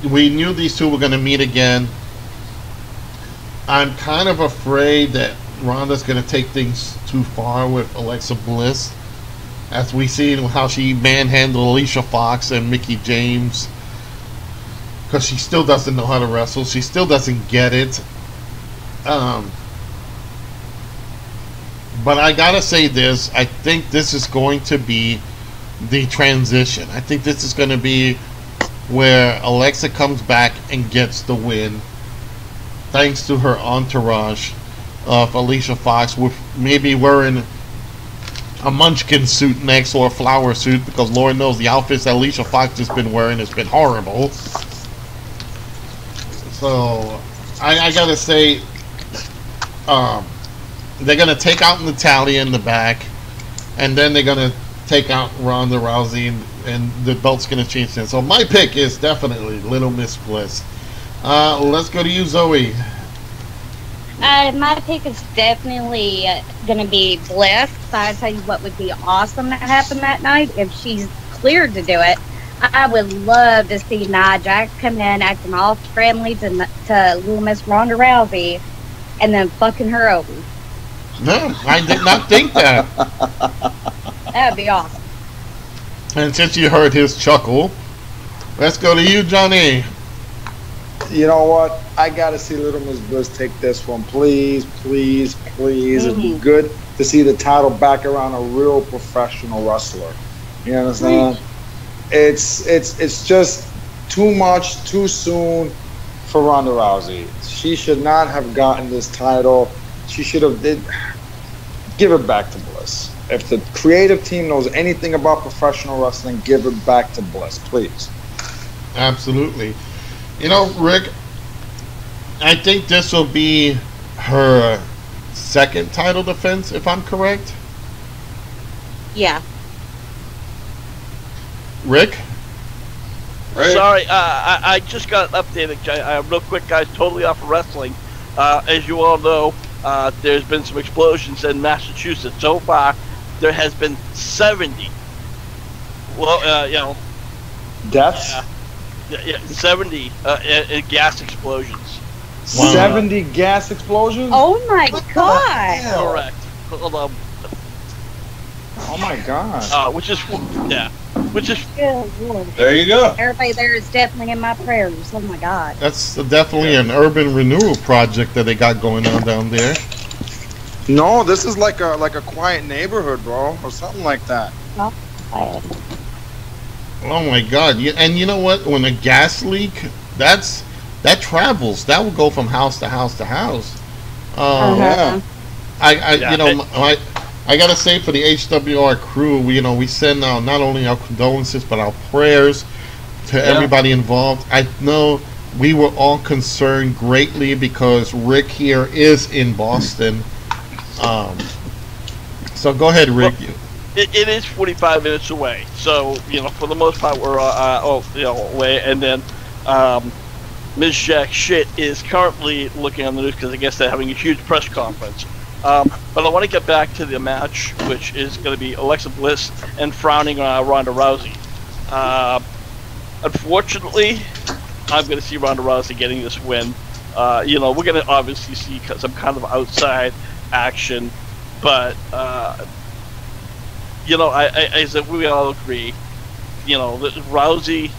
We knew these two were going to meet again. I'm kind of afraid that Ronda's going to take things too far with Alexa Bliss, as we see how she manhandled Alicia Fox and Mickie James, because she still doesn't know how to wrestle. She still doesn't get it. But I gotta say this, I think this is going to be the transition. I think this is going to be where Alexa comes back and gets the win, thanks to her entourage of Alicia Fox, with maybe wearing a munchkin suit next, or a flower suit, because Lord knows the outfits that Alicia Fox has been wearing has been horrible. So I gotta say, they're gonna take out Natalia in the back, and then they're gonna take out Ronda Rousey, and the belt's gonna change then. So my pick is definitely Little Miss Bliss. Let's go to you, Zoe. My pick is definitely going to be Bliss. I tell you what would be awesome to happen that night if she's cleared to do it. I would love to see Nia Jax come in acting all friendly to Little Miss Ronda Rousey and then fucking her over. No, I did not think that. That would be awesome. And since you heard his chuckle, let's go to you, Johnny. You know what? I gotta see Little Miss Bliss take this one, please, please, please. It'd be good to see the title back around a real professional wrestler. You understand? It's just too much, too soon for Ronda Rousey. She should not have gotten this title. She should have give it back to Bliss. If the creative team knows anything about professional wrestling, give it back to Bliss, please. Absolutely. You know, Rick, I think this will be her second title defense, if I'm correct. Yeah. Rick? Sorry, I just got updated. Real quick, guys, totally off of wrestling. As you all know, there's been some explosions in Massachusetts. So far, there has been 70. Well, Deaths? Yeah, 70 in gas explosions. Wow. 70 gas explosions? Oh my god. Correct. Hold on. Oh my god. Which is Good Lord. There you go. Everybody there is definitely in my prayers. Oh my god. That's definitely an urban renewal project that they got going on down there. No, this is like a quiet neighborhood, bro, or something like that. Oh my god. And you know what? When a gas leak, that travels. That will go from house to house to house. Yeah. I gotta say, for the HWR crew, we send out not only our condolences but our prayers to everybody involved. I know we were all concerned greatly because Rick here is in Boston. So go ahead, Rick. it is 45 minutes away. So for the most part, we're away. And then Ms. Jack Shit is currently looking on the news because I guess they're having a huge press conference. But I want to get back to the match, which is going to be Alexa Bliss and frowning Ronda Rousey. Unfortunately, I'm going to see Ronda Rousey getting this win. We're going to obviously see some kind of outside action, but as we all agree, that Rousey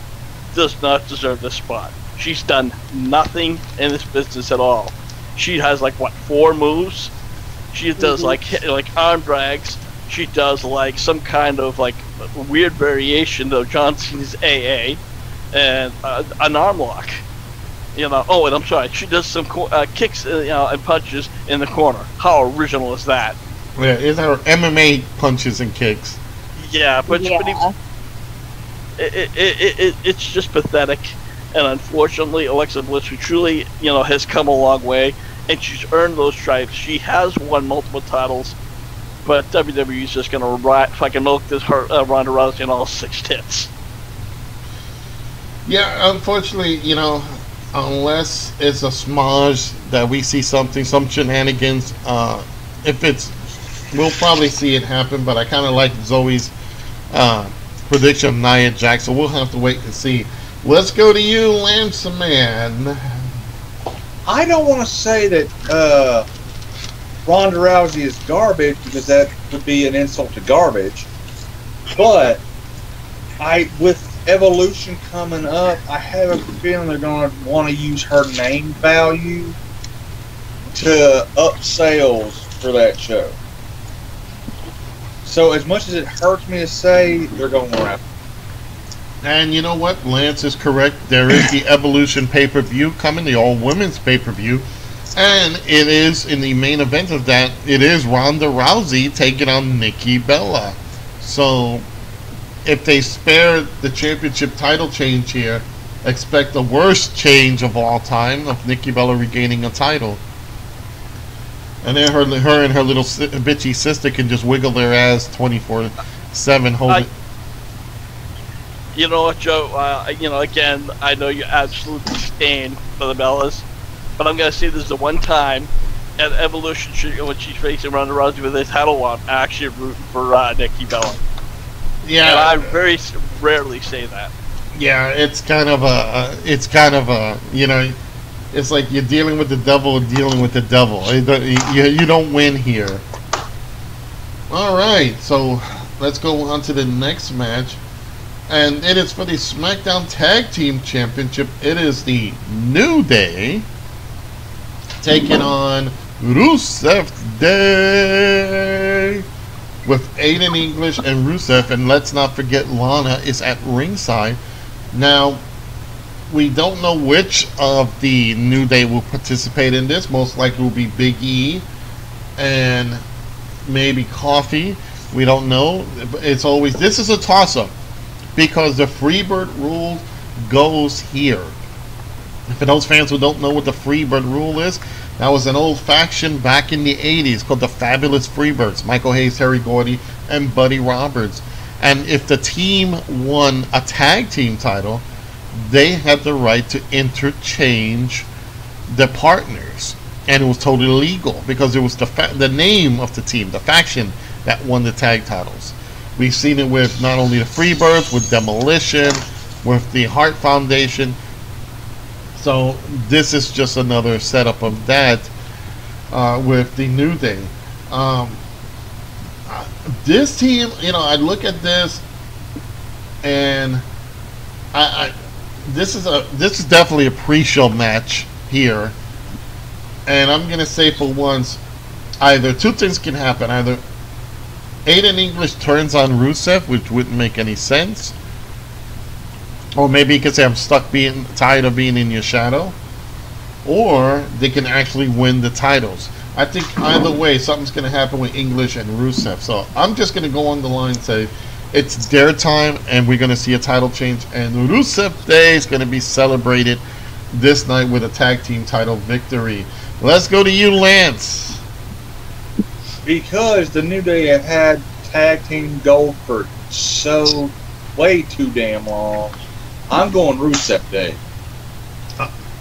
does not deserve this spot. She's done nothing in this business at all. She has 4 moves. She does like arm drags. She does some kind of weird variation of John Cena's AA and an arm lock. Oh, and I'm sorry. She does some kicks and punches in the corner. How original is that? Yeah, it's her MMA punches and kicks. Yeah, but it's just pathetic. And unfortunately, Alexa Bliss, who truly has come a long way, and she's earned those stripes. She has won multiple titles, but WWE is just gonna fucking milk this Ronda Rousey in all 6 tits. Yeah, unfortunately, unless it's a smudge that we see some shenanigans. We'll probably see it happen. But I kind of like Zoe's prediction of Nia Jax, so we'll have to wait and see. Let's go to you, Lance Man. I don't want to say that Ronda Rousey is garbage because that would be an insult to garbage. But with Evolution coming up, I have a feeling they're going to want to use her name value to up sales for that show. So as much as it hurts me to say, they're going to wrap. And you know what? Lance is correct. There is the Evolution pay-per-view coming, the all-women's pay-per-view. And it is, in the main event of that, it is Ronda Rousey taking on Nikki Bella. So, if they spare the championship title change here, expect the worst change of all time of Nikki Bella regaining a title. And then her and her little bitchy sister can just wiggle their ass 24/7, hold it. You know what, Joe? Again, I know you're absolutely stained for the Bellas, but I'm gonna say this is the one time at Evolution when she's facing Ronda Rousey with a title on, actually rooting for Nikki Bella. Yeah, and I very rarely say that. Yeah, it's kind of a, it's like you're dealing with the devil, dealing with the devil. You don't win here. All right, so let's go on to the next match. And it is for the SmackDown Tag Team Championship. It is the New Day taking on Rusev Day with Aiden English and Rusev. And let's not forget Lana is at ringside. Now, we don't know which of the New Day will participate in this. Most likely will be Big E and maybe Coffee. We don't know. This is a toss-up, because the Freebird rule goes here. For those fans who don't know what the Freebird rule is, that was an old faction back in the 80s called the Fabulous Freebirds. Michael Hayes, Terry Gordy, and Buddy Roberts. And if the team won a tag team title, they had the right to interchange the partners. And it was totally legal because it was the name of the team, the faction, that won the tag titles. We've seen it with not only the Freebirds, with Demolition, with the Hart Foundation. So this is just another setup of that with the New Day. This team, I look at this, and this is definitely a pre-show match here, and I'm gonna say for once, either two things can happen: either Aiden English turns on Rusev, which wouldn't make any sense, or maybe he could say, "I'm tired of being in your shadow," or they can actually win the titles. I think either way, something's going to happen with English and Rusev. So I'm just going to go on the line and say it's their time, and we're going to see a title change. And Rusev Day is going to be celebrated this night with a tag team title victory. Let's go to you, Lance. Because the New Day have had tag team gold for way too damn long, I'm going Rusev Day.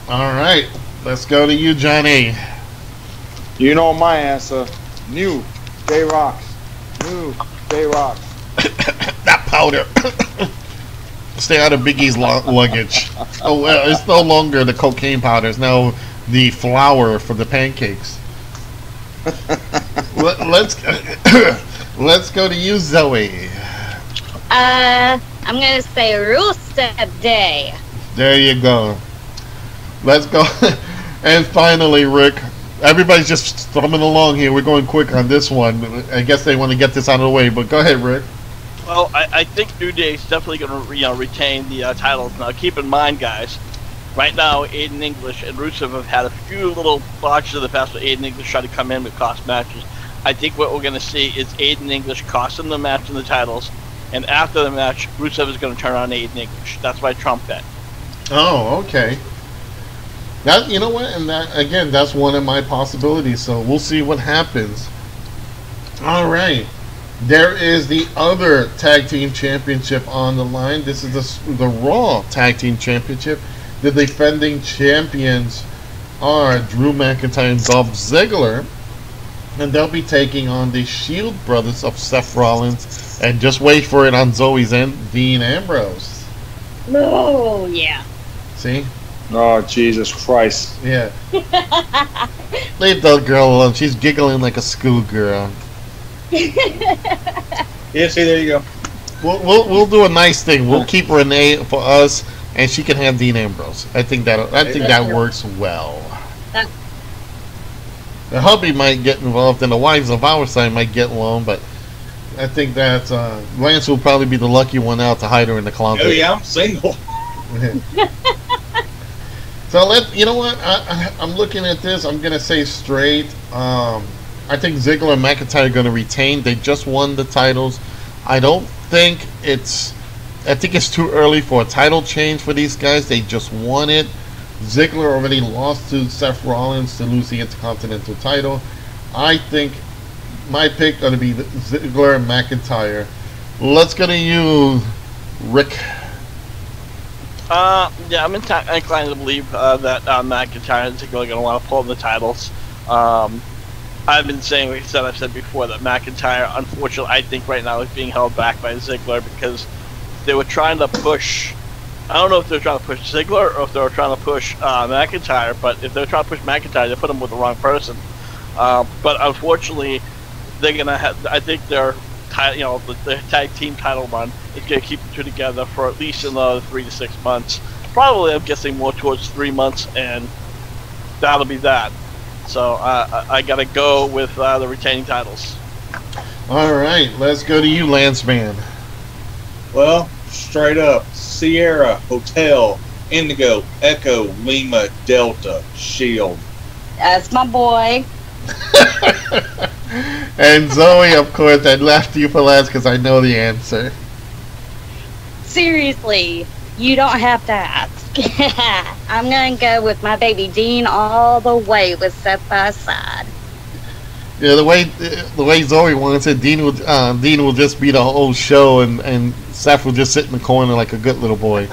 All right. Let's go to you, Johnny. You know my answer. New Day rocks. New Day rocks. That powder. Stay out of Big E's luggage. Oh, well, it's no longer the cocaine powder. It's now the flour for the pancakes. Let's go to you, Zoe. I'm gonna say Rusev Day. There you go. Let's go. And finally, Rick. Everybody's just thumbing along here. We're going quick on this one. I guess they want to get this out of the way, but go ahead, Rick. Well, I think New Day is definitely going to retain the titles. Now, keep in mind, guys, right now, Aiden English and Rusev have had a few little botches in the past where Aiden English tried to come in with cost matches. I think what we're going to see is Aiden English costing the match and the titles, and after the match, Rusev is going to turn on Aiden English. That's my trump bet. Oh, okay. That, you know what, and that again, that's one of my possibilities. So we'll see what happens. All right, there is the other tag team championship on the line. This is the Raw Tag Team Championship. The defending champions are Drew McIntyre and Dolph Ziggler, and they'll be taking on the Shield brothers of Seth Rollins, and just wait for it on Zoe's end, Dean Ambrose. Oh yeah. See. Oh, Jesus Christ. Yeah. Leave that girl alone. She's giggling like a schoolgirl. Yeah, see, there you go. We'll do a nice thing. We'll keep Renee for us, and she can have Dean Ambrose. I think that works well. The hubby might get involved, and the wives of our side might get along, but I think that Lance will probably be the lucky one out to hide her in the closet. Oh yeah, I'm single. So you know what? I'm looking at this. I'm gonna say straight. I think Ziggler and McIntyre are gonna retain. They just won the titles. I think it's too early for a title change for these guys. They just won it. Ziggler already lost to Seth Rollins to lose the Intercontinental title. I think my pick going to be Ziggler and McIntyre. Let's go to you, Rick. Yeah, I'm inclined to believe that McIntyre and Ziggler are going to want to pull the titles. I've been saying, like I've said before, that McIntyre, unfortunately, I think right now is being held back by Ziggler because they were trying to push. I don't know if they're trying to push Ziggler or if they were trying to push McIntyre, but if they're trying to push McIntyre, they put him with the wrong person. But unfortunately, they're going to have. I think their the tag team title run is going to keep the two together for at least another 3 to 6 months. Probably, I'm guessing more towards 3 months, and that'll be that. So I gotta go with the retaining titles. All right, let's go to you, Lance Man. Well, straight up, Sierra, Hotel, Indigo, Echo, Lima, Delta, Shield. That's my boy. And Zoe, of course, I left you for last because I know the answer. Seriously, you don't have to ask. I'm gonna go with my baby Dean all the way with Seth by side. Yeah, the way Zoe wants it, Dean will just be the whole show, and Seth will just sit in the corner like a good little boy.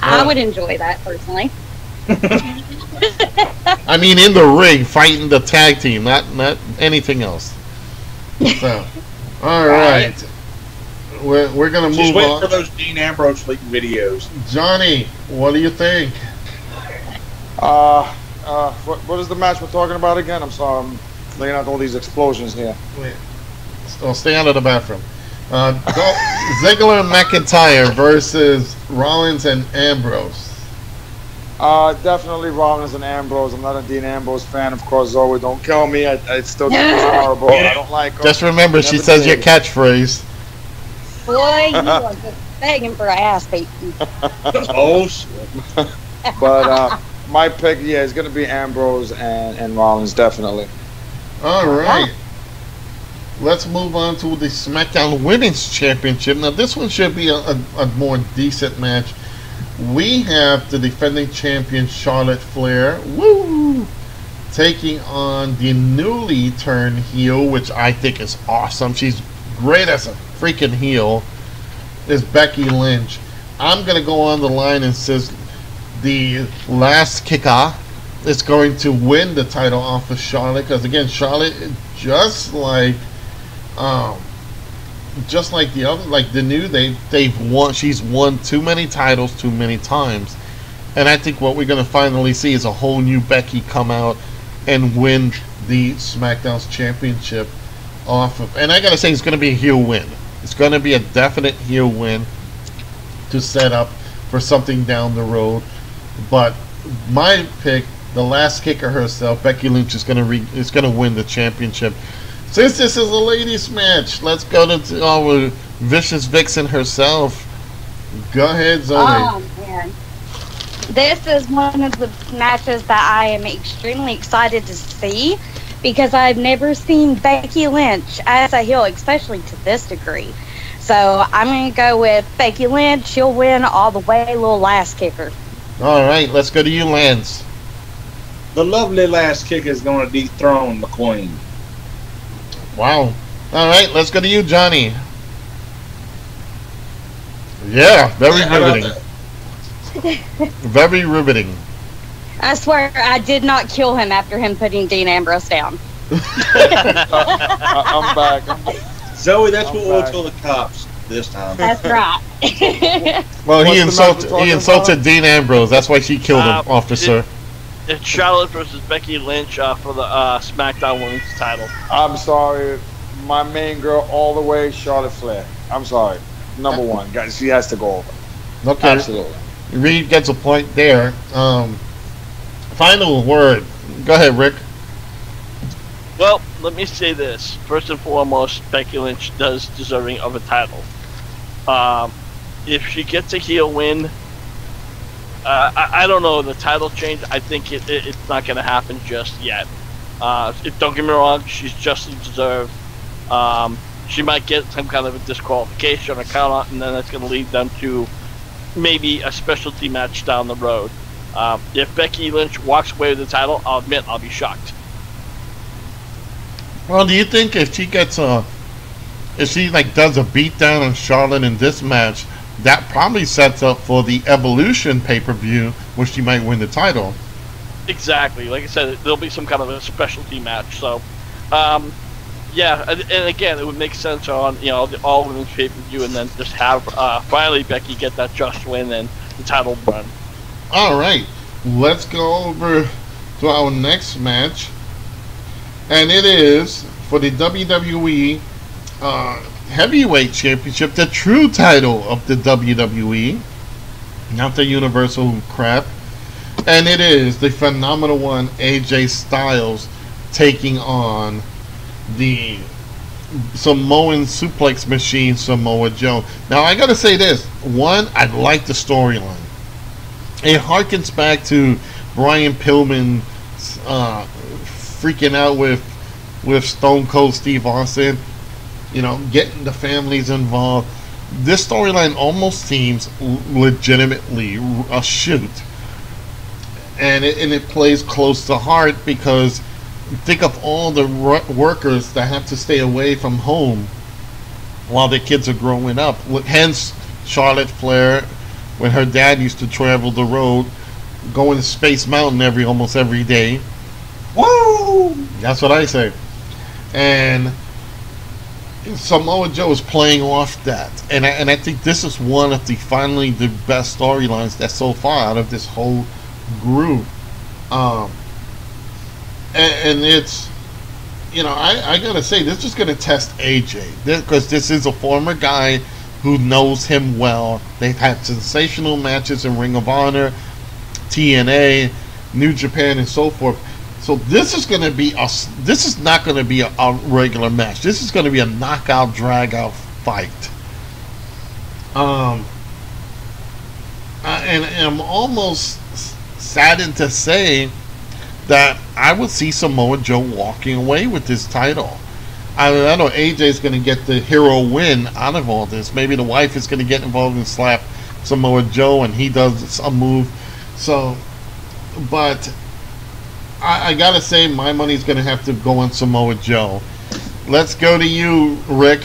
I would enjoy that personally. I mean, in the ring, fighting the tag team, not anything else. So, all right. We're gonna Just move wait on. for those Dean Ambrose leak videos. Johnny, what do you think? What is the match we're talking about again? I'm sorry, I'm laying out all these explosions here. Wait. Oh, stay out of the bathroom. Ziggler and McIntyre versus Rollins and Ambrose. Definitely Rollins and Ambrose. I'm not a Dean Ambrose fan, of course. Zoe, don't kill me. I still think it's horrible. I don't like him. Just remember, she says your catchphrase. Boy, you are just begging for ass beating. Oh, shit. But my pick, yeah, is going to be Ambrose and Rollins, definitely. All right. Let's move on to the SmackDown Women's Championship. Now, this one should be a more decent match. We have the defending champion Charlotte Flair, taking on the newly turned heel, which I think is awesome. She's great as a freaking heel, is Becky Lynch. I'm going to go on the line and says the last kicker is going to win the title off of Charlotte, because again, Charlotte, just like the other, like the new, they've won. She's won too many titles too many times, and I think what we're going to finally see is a whole new Becky come out and win the SmackDown's championship off of. And I got to say, it's going to be a heel win. It's going to be a definite heel win to set up for something down the road. But my pick, the last kicker herself, Becky Lynch, is going to win the championship. Since this is a ladies' match, let's go to our Vicious Vixen herself. Go ahead, Zoe. Oh, man. This is one of the matches that I am extremely excited to see, because I've never seen Becky Lynch as a heel, especially to this degree. So I'm going to go with Becky Lynch. She'll win all the way, little last kicker. All right, let's go to you, Lance. The lovely last kicker is going to dethrone the Queen. Wow. All right, let's go to you, Johnny. Yeah, very riveting. Very riveting. I swear I did not kill him after him putting Dean Ambrose down. I'm back. Zoe, that's what we'll tell the cops this time. That's right. Well, he What's the match we're talking insulted about? Dean Ambrose. That's why she killed him, officer. It's Charlotte versus Becky Lynch for the SmackDown Women's title. I'm sorry. My main girl all the way, Charlotte Flair. I'm sorry. Number one. Guys, she has to go over. Okay. Absolutely. Reed gets a point there. Final word. Go ahead, Rick. Well, let me say this. First and foremost, Becky Lynch does deserving of a title. If she gets a heel win, I don't know, the title change, I think it's not going to happen just yet. Don't get me wrong, she's justly deserved. She might get some kind of a disqualification or count out, and then that's going to lead them to maybe a specialty match down the road. If Becky Lynch walks away with the title, I'll admit I'll be shocked. Well, do you think if she gets if she like does a beatdown on Charlotte in this match, that probably sets up for the Evolution pay-per-view, where she might win the title? Exactly. Like I said, there'll be some kind of a specialty match. So, yeah, and again, it would make sense on the all women's pay-per-view, and then just have finally Becky get that just win and the title run. All right, let's go over to our next match, and it is for the WWE Heavyweight Championship, the true title of the WWE, not the Universal crap. And it is the phenomenal one, AJ Styles, taking on the Samoan suplex machine, Samoa Joe. Now, I gotta say this. One, I like the storyline. It harkens back to Brian Pillman freaking out with Stone Cold Steve Austin, getting the families involved. This storyline almost seems legitimately a shoot. And it plays close to heart, because think of all the workers that have to stay away from home while their kids are growing up. Hence, Charlotte Flair, when her dad used to travel the road, going to Space Mountain almost every day. Woo! That's what I say. And Samoa Joe is playing off that, and I think this is one of finally the best storylines that's so far out of this whole group. And it's, I gotta say, this is gonna test AJ, because this is a former guy who knows him well. They've had sensational matches in Ring of Honor, TNA, New Japan, and so forth. So this is going to be this is not going to be a regular match. This is going to be a knockout, drag-out fight. And I'm almost saddened to say that I would see Samoa Joe walking away with this title. I know AJ is going to get the hero win out of all this. Maybe the wife is going to get involved and slap Samoa Joe, and he does a move. So, but I gotta say, my money's gonna have to go on Samoa Joe. Let's go to you, Rick.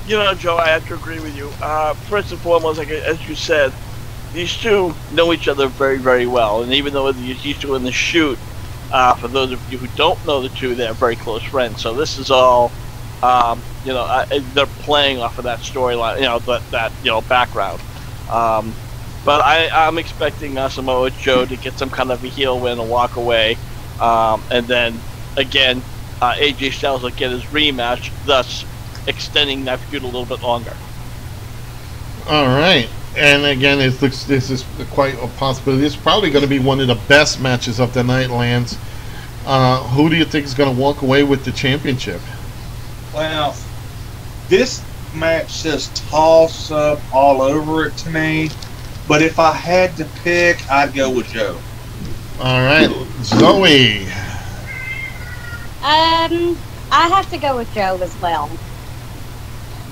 Joe, I have to agree with you. First and foremost, as you said, these two know each other very, very well. And even though these two in the shoot, for those of you who don't know the two, they're very close friends. So this is all, they're playing off of that storyline, that background. But I'm expecting Samoa Joe to get some kind of a heel win and walk away. And then, again, AJ Styles will get his rematch, thus extending that feud a little bit longer. All right. And again, this is quite a possibility. It's probably going to be one of the best matches of the night, Lance. Who do you think is going to walk away with the championship? Well, this match says toss-up all over it to me. But if I had to pick, I'd go with Joe. All right, Zoe. I have to go with Joe as well.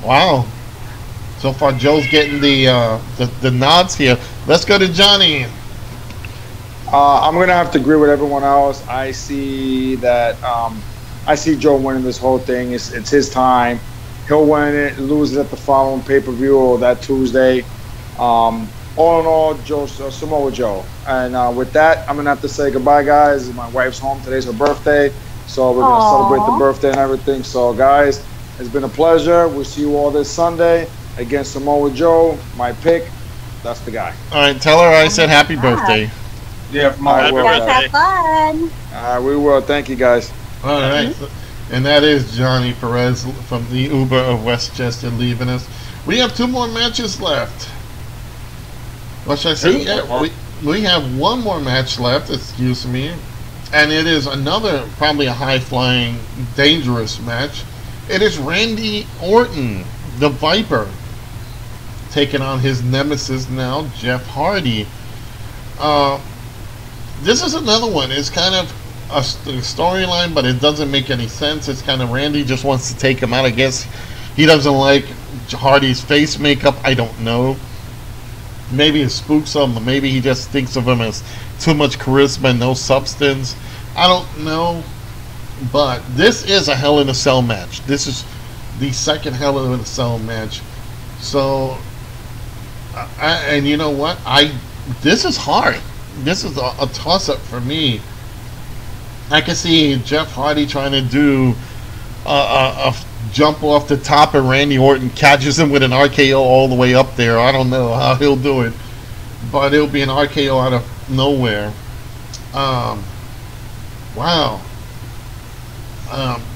Wow. So far, Joe's getting the nods here. Let's go to Johnny. I'm gonna have to agree with everyone else. I see that. I see Joe winning this whole thing. It's his time. He'll win it, lose it at the following pay-per-view or that Tuesday. All in all, Samoa Joe. And with that, I'm going to have to say goodbye, guys. My wife's home. Today's her birthday. So we're going to celebrate the birthday and everything. So, guys, it's been a pleasure. We'll see you all this Sunday against Samoa Joe. My pick, that's the guy. All right, tell her I said happy birthday. Yeah, for my You guys have fun. We will. Thank you, guys. All right. And that is Johnny Perez from the Uber of Westchester leaving us. We have 2 more matches left. What should I say? Yeah, we have 1 more match left, excuse me. And it is another, probably a high-flying, dangerous match. It is Randy Orton, the Viper, taking on his nemesis now, Jeff Hardy. This is another one. It's kind of a storyline, but it doesn't make any sense. It's kind of Randy just wants to take him out. I guess he doesn't like Hardy's face makeup. I don't know. Maybe it spooks him. Maybe he just thinks of him as too much charisma and no substance. I don't know. But this is a Hell in a Cell match. This is the second Hell in a Cell match. So, and you know what? This is hard. This is a toss-up for me. I can see Jeff Hardy trying to do a jump off the top, and Randy Orton catches him with an RKO all the way up there. I don't know how he'll do it, but it'll be an RKO out of nowhere. Wow.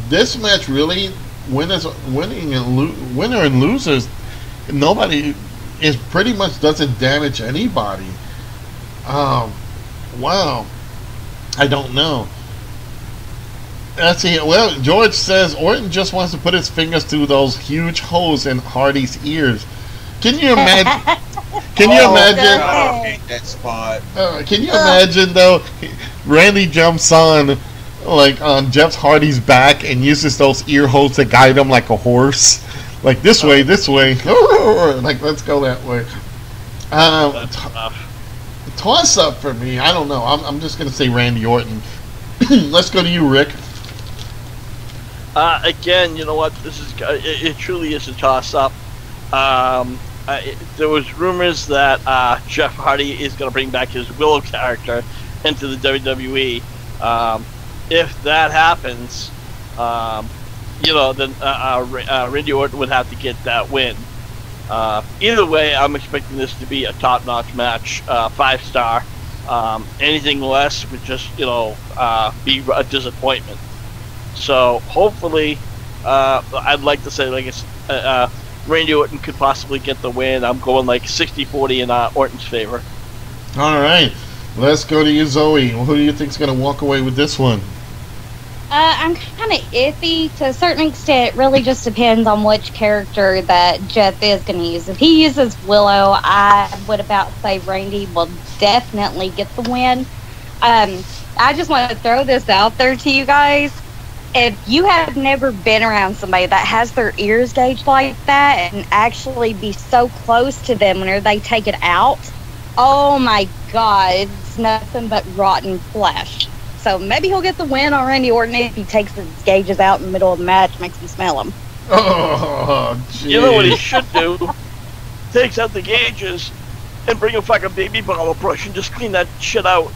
This match really, winner and losers, nobody is pretty much doesn't damage anybody. Wow. I don't know. Let's see. Well, George says Orton just wants to put his fingers through those huge holes in Hardy's ears. Can you imagine? Can you imagine? I hate that spot. Can you imagine though? Randy jumps on Jeff Hardy's back and uses those ear holes to guide him like a horse, like this way, like let's go that way. Toss up for me. I don't know. I'm just gonna say Randy Orton. Let's go to you, Rick. Again, you know what? This is it truly is a toss up. There was rumors that Jeff Hardy is going to bring back his Willow character into the WWE. If that happens, then Randy Orton would have to get that win. Either way, I'm expecting this to be a top-notch match, 5-star. Anything less would just, be a disappointment. So hopefully, I'd like to say Randy Orton could possibly get the win. I'm going 60-40 in Orton's favor. All right, let's go to you, Zoe. Who do you think's going to walk away with this one? I'm kind of iffy to a certain extent. It really just depends on which character that Jeff is going to use. If he uses Willow, I would about say Randy will definitely get the win. I just want to throw this out there to you guys. If you have never been around somebody that has their ears gauged like that and actually be so close to them whenever they take it out, oh my God, it's nothing but rotten flesh. So maybe he'll get the win on Randy Orton if he takes his gauges out in the middle of the match, makes him smell them. Oh, geez. You know what he should do? Takes out the gauges and bring a fucking baby bottle brush and just clean that shit out.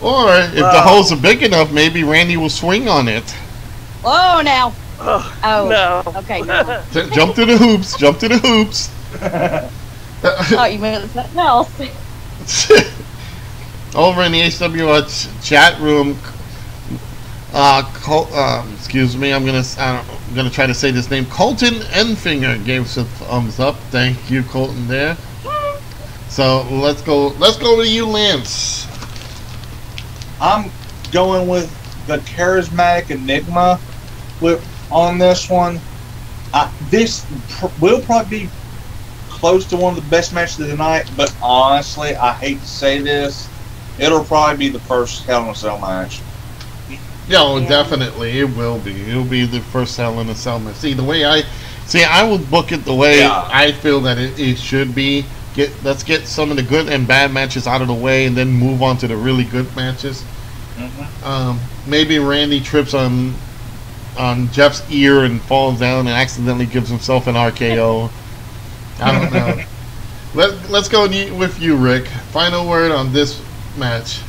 Or if the holes are big enough, maybe Randy will swing on it. Oh, now. Oh, no. Okay, no. Jump to the hoops. Jump to the hoops. Oh, you meant something else. Over in the HWR chat room, excuse me, I'm gonna try to say this name. Colton Enfinger gave us a thumbs up. Thank you, Colton. There. So let's go to you, Lance. I'm going with the charismatic Enigma on this one. This will probably be close to one of the best matches of the night, but honestly, I hate to say this, it'll probably be the first Hell in a Cell match. Yeah, definitely, it will be. It'll be the first Hell in a Cell match. I would book it the way I feel that it should be. Let's get some of the good and bad matches out of the way, and then move on to the really good matches. Mm-hmm. Maybe Randy trips on Jeff's ear and falls down and accidentally gives himself an RKO. I don't know. Let's go with you, Rick. Final word on this match.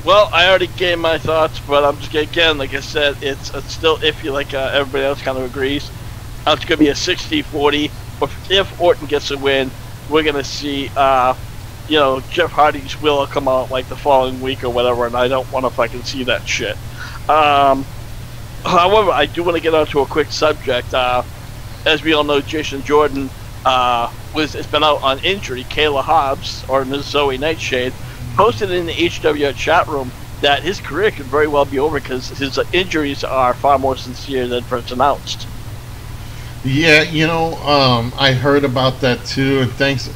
Well, I already gave my thoughts, but I'm just again, like I said, it's still iffy. Like everybody else kind of agrees. It's going to be a 60-40. If Orton gets a win, we're going to see, Jeff Hardy's Willow come out like the following week or whatever, and I don't want to fucking see that shit. However, I do want to get onto a quick subject. As we all know, Jason Jordan has been out on injury. Kayla Hobbs, or Ms. Zoe Nightshade, posted in the HWR chat room that his career could very well be over because his injuries are far more sincere than first announced. Yeah, I heard about that too, and thanks,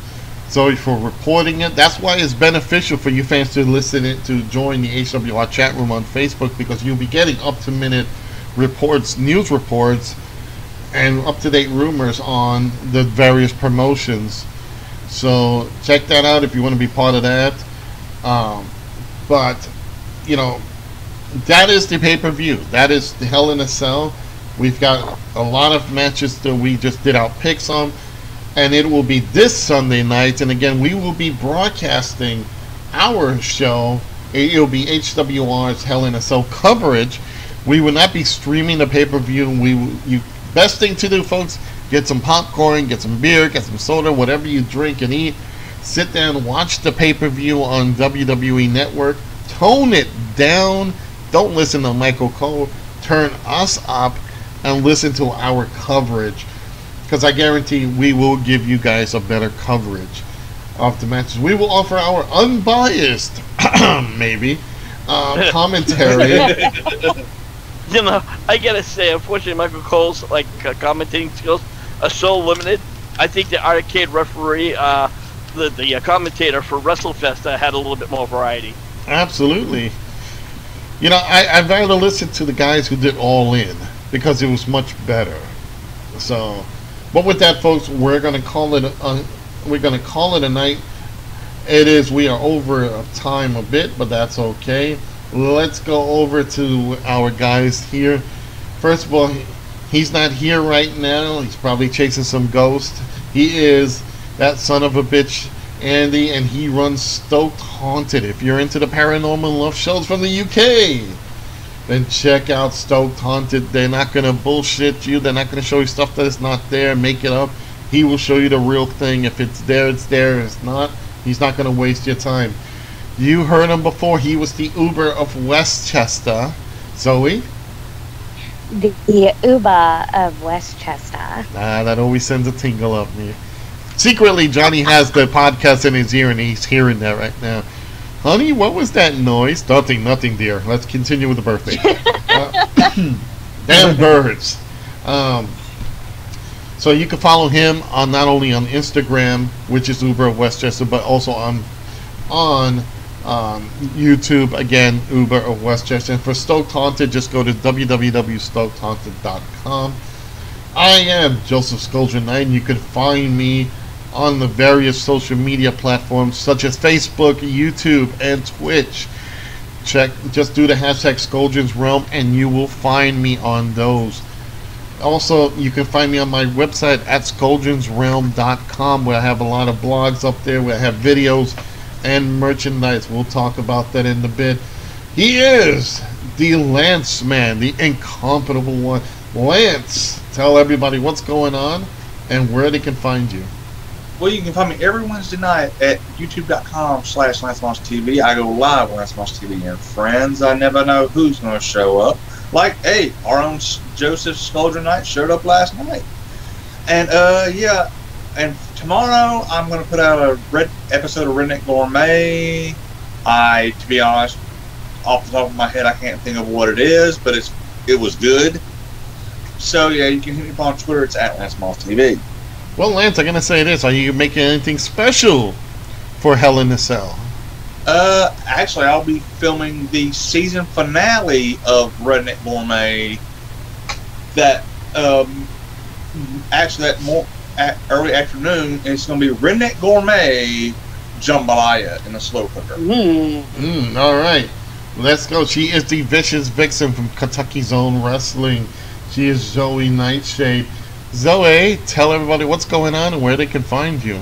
Zoe, for reporting it. That's why it's beneficial for you fans to join the HWR chat room on Facebook, because you'll be getting up-to-minute reports, news reports, and up-to-date rumors on the various promotions. So check that out if you want to be part of that. But you know, that is the pay-per-view. That is the Hell in a Cell. We've got a lot of matches that we just did our picks on, and it will be this Sunday night. And again, we will be broadcasting our show. It will be HWR's Hell in a Cell coverage. We will not be streaming the pay-per-view. Best thing to do, folks, get some popcorn, get some beer, get some soda, whatever you drink and eat. Sit down, watch the pay-per-view on WWE Network. Tone it down. Don't listen to Michael Cole. Turn us up and listen to our coverage, because I guarantee we will give you guys a better coverage of the matches. We will offer our unbiased, maybe, commentary. You know, I gotta say, unfortunately, Michael Cole's commentating skills are so limited. I think the arcade referee, the commentator for WrestleFest, had a little bit more variety. Absolutely. You know, I'd rather listen to the guys who did All In, because it was much better. So, but with that, folks, we're gonna call it a night. We are over time a bit, but that's okay. Let's go over to our guys here. First of all, he's not here right now. He's probably chasing some ghost. He is that son of a bitch, Andy, and he runs Stoked Haunted. If you're into the paranormal love shows from the UK, then check out Stoked Haunted. They're not going to bullshit you. They're not going to show you stuff that is not there, make it up. He will show you the real thing. If it's there, it's there. If it's not, he's not going to waste your time. You heard him before. He was the Uber of Westchester. Zoe? The Uber of Westchester. That always sends a tingle up me. Secretly, Johnny has the podcast in his ear, and he's hearing that right now. Honey, what was that noise? Nothing, dear. Let's continue with the birthday. Damn birds. So you can follow him on not only on Instagram, which is Uber of Westchester, but also on YouTube, again, Uber of Westchester. And for Stoked Haunted, just go to www.stokedhaunted.com. I am Joseph Skoldra9. You can find me on the various social media platforms such as Facebook, YouTube, and Twitch. Just do the hashtag Skoldran's Realm and you will find me on those. Also, you can find me on my website at skoldransrealm.com, where I have a lot of blogs up there, where I have videos and merchandise. We'll talk about that in a bit. He is the Lance Man, the incomparable one. Lance, tell everybody what's going on and where they can find you. Well, you can find me every Wednesday night at youtube.com/LanceMossTV. I go live on LanceMossTV, and friends, I never know who's going to show up. Like, hey, our own Joseph Skoldra9 showed up last night. And, yeah, and tomorrow I'm going to put out a episode of Redneck Gourmet. To be honest, off the top of my head, I can't think of what it is, but it was good. So, yeah, you can hit me up on Twitter. It's at LanceMossTV. Well, Lance, I'm going to say this. Are you making anything special for Hell in a Cell? Actually, I'll be filming the season finale of Redneck Gourmet that early afternoon. It's going to be Redneck Gourmet Jambalaya in a slow cooker. All right. Let's go. She is the Vicious Vixen from Kentucky's Own Wrestling. She is Zoe Nightshade. Zoe, tell everybody what's going on and where they can find you.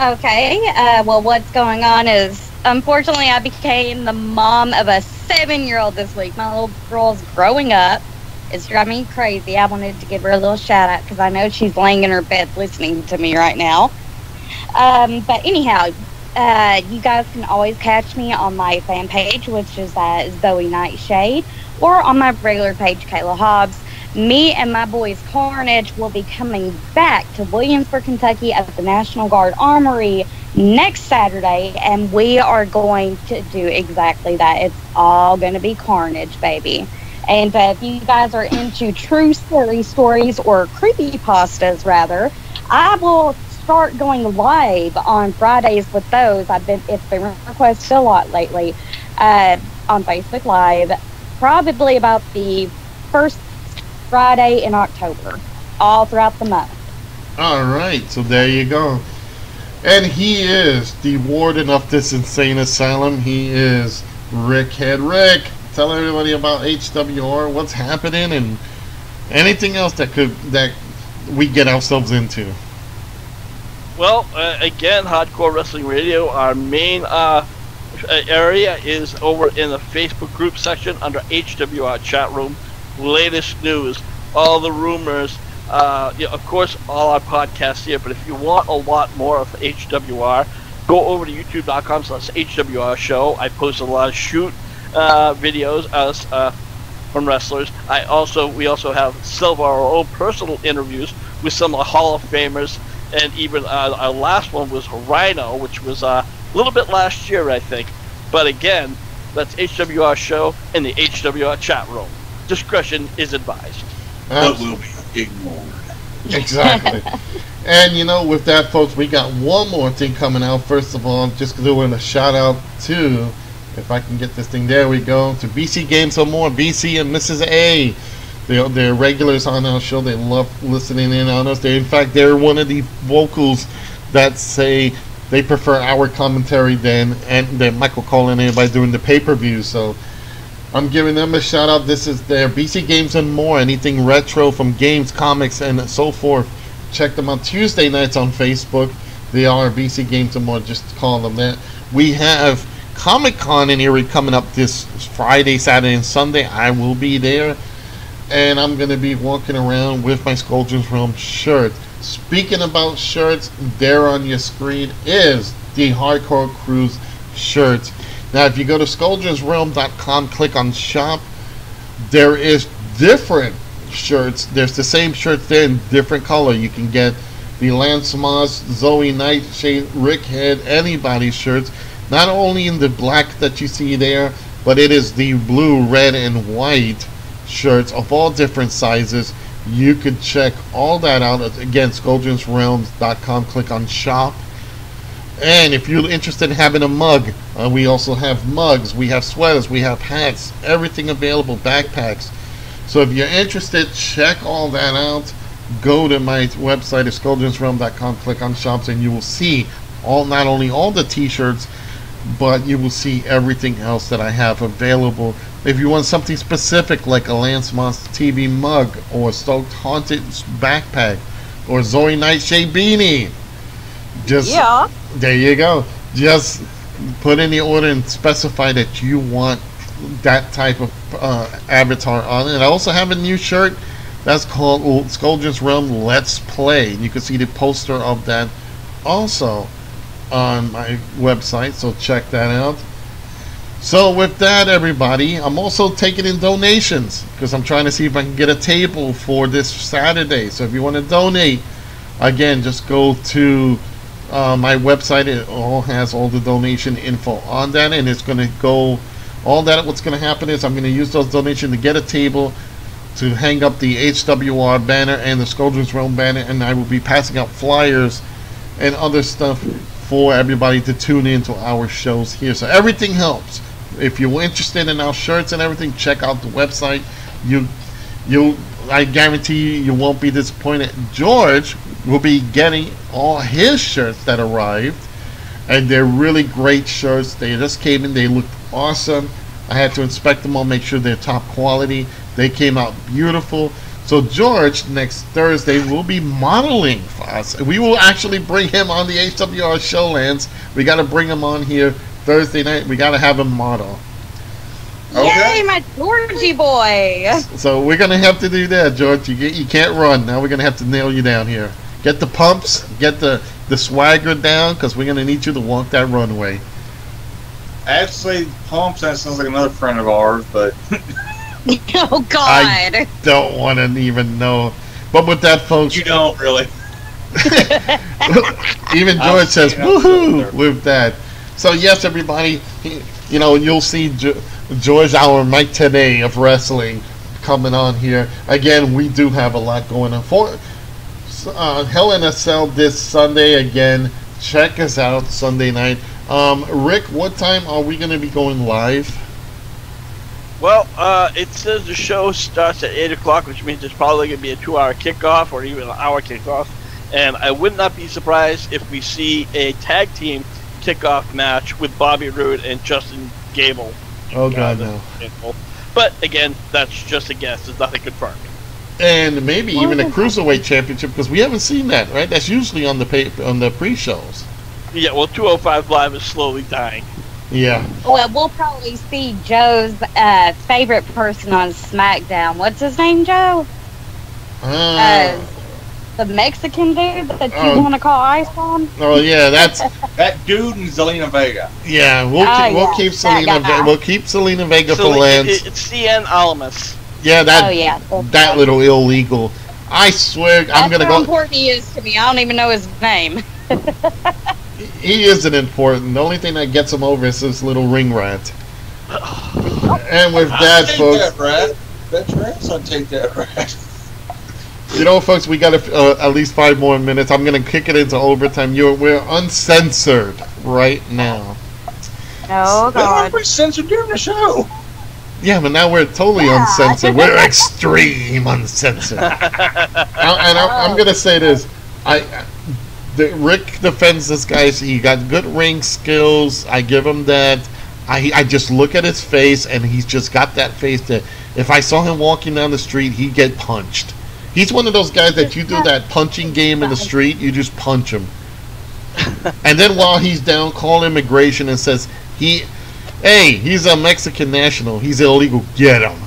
Okay, well, what's going on is, unfortunately, I became the mom of a 7-year-old this week. My little girl's growing up. It's driving me crazy. I wanted to give her a little shout out because I know she's laying in her bed listening to me right now. But anyhow, you guys can always catch me on my fan page, which is Zoe Nightshade, or on my regular page, Kayla Hobbs. Me and my boys Carnage will be coming back to Williamsburg, Kentucky at the National Guard Armory next Saturday, and we are going to do exactly that. It's all going to be carnage, baby. And if you guys are into true scary stories, or creepypastas rather, I will start going live on Fridays with those. It's been requested a lot lately on Facebook Live, probably about the first Friday in October, all throughout the month. All right, so there you go. And he is the warden of this insane asylum. He is Rick Head. Rick, tell everybody about HWR, what's happening, and anything else that we get ourselves into. Well, again, Hardcore Wrestling Radio, our main area is over in the Facebook group section under HWR chat room. Latest news, all the rumors, of course, all our podcasts here. But if you want a lot more of HWR, go over to youtube.com/HWR show. I post a lot of shoot videos from wrestlers. We also have some of our own personal interviews with some of the Hall of Famers, and even our last one was Rhino, which was a little bit last year, I think. But again, that's HWR show in the HWR chat room. Discretion is advised. But will be ignored. Exactly. And with that, folks, we got one more thing coming out. First of all, I'm just doing a shout out to, if I can get this thing, there we go, to BC Games Some More, BC and Mrs. A. They're regulars on our show. They love listening in on us. In fact, they're one of the vocals that say they prefer our commentary than Michael Cole and anybody doing the pay-per-view. So I'm giving them a shout out. This is their BC Games and More. Anything retro from games, comics, and so forth. Check them on Tuesday nights on Facebook. They are BC Games and More. Just call them that. We have Comic-Con in Erie coming up this Friday, Saturday, and Sunday. I will be there. And I'm going to be walking around with my Scoldrins Realm shirt. Speaking about shirts, there on your screen is the Hardcore Cruise shirt. Now, if you go to ScoldrinsRealm.com, click on shop, there is different shirts. There's the same shirts there in different color. You can get the Lance Moss, Zoe Nightshade, Rick Head, anybody's shirts. Not only in the black that you see there, but it is the blue, red, and white shirts of all different sizes. You could check all that out. Again, ScoldrinsRealms.com, click on shop. And if you're interested in having a mug, we also have mugs, we have sweaters, we have hats, everything available, backpacks. So if you're interested, check all that out. Go to my website at ScoldrinsRealm.com, click on shops, and you will see not only all the t-shirts, but you will see everything else that I have available. If you want something specific like a Lance Moss TV mug, or a Stoked Haunted backpack, or Zoe Nightshade beanie, there you go. Just put in the order and specify that you want that type of avatar on it. I also have a new shirt that's called Scoldrins Realm Let's Play. You can see the poster of that also on my website, so check that out. So with that, everybody, I'm also taking in donations because I'm trying to see if I can get a table for this Saturday. So if you want to donate, again, just go to my website. It all has all the donation info on that, and it's going to go all that. What's going to happen is I'm going to use those donations to get a table to hang up the HWR banner and the Scoldrins Realm banner, and I will be passing out flyers and other stuff for everybody to tune into our shows here. So everything helps. If you're interested in our shirts and everything, check out the website. I guarantee you won't be disappointed. George will be getting all his shirts that arrived, and they're really great shirts. They just came in. They looked awesome. I had to inspect them all, make sure they're top quality. They came out beautiful. So George, next Thursday, will be modeling for us. We will actually bring him on the HWR show, Lance. We got to bring him on here Thursday night. We got to have him model. Okay. Yay, my Georgie boy! So we're going to have to do that, George. You can't run. Now we're going to have to nail you down here. Get the pumps, get the swagger down, because we're going to need you to walk that runway. Actually, pumps, that sounds like another friend of ours, but... Oh, God. I don't want to even know. But with that, folks... You don't, really. Even George says, woohoo, with that. So, yes, everybody, you'll see George, our Mike Today of wrestling, coming on here. Again, we do have a lot going on. For Hell in a Cell this Sunday, again, check us out Sunday night. Rick, what time are we going to be going live? Well, it says the show starts at 8 o'clock, which means it's probably going to be a 2-hour kickoff or even an hour kickoff. And I would not be surprised if we see a tag team kickoff match with Bobby Roode and Justin Gable. Oh God, no. But again, that's just a guess. There's nothing confirmed. And maybe even a cruiserweight championship, because we haven't seen that, right? That's usually on the pre-shows. Yeah, well, 205 Live is slowly dying. Yeah. Well, we'll probably see Joe's favorite person on SmackDown. What's his name, Joe? The Mexican dude that you want to call Ice Bomb? Oh yeah, that's that dude and Zelina Vega. Yeah, we'll keep Selena Vega for Lance. It's CN Almas. Yeah, that little illegal. I swear, I'm gonna go. How important he is to me. I don't even know his name. He isn't important. The only thing that gets him over is this little ring rat. And with that, folks, That's right. I'll take that rat. You know, folks, we got at least 5 more minutes. I'm gonna kick it into overtime. We're uncensored right now. Oh God! We're censored during the show. Yeah, but now we're totally uncensored. We're extreme uncensored. I'm gonna say this: Rick defends this guy. He got good ring skills. I give him that. I just look at his face, and he's just got that face that if I saw him walking down the street, he'd get punched. He's one of those guys that you do that punching game in the street, you just punch him. And then while he's down, call immigration and says, he's a Mexican national. He's illegal. Get him.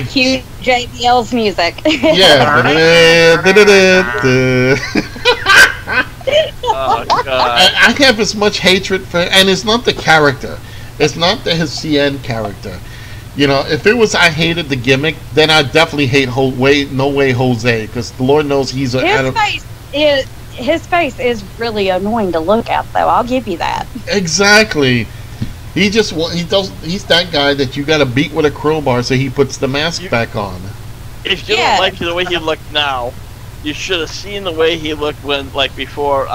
Cue JBL's music. Yeah. Oh, God. I have as much hatred for, and it's not the character. It's not his CN character. You know, if it was I hated the gimmick, then I'd definitely hate No Way Jose, because the Lord knows he's his face is really annoying to look at, though. I'll give you that. Exactly. He's that guy that you got to beat with a crowbar so he puts the mask back on. If you don't like the way he looked now, you should have seen the way he looked before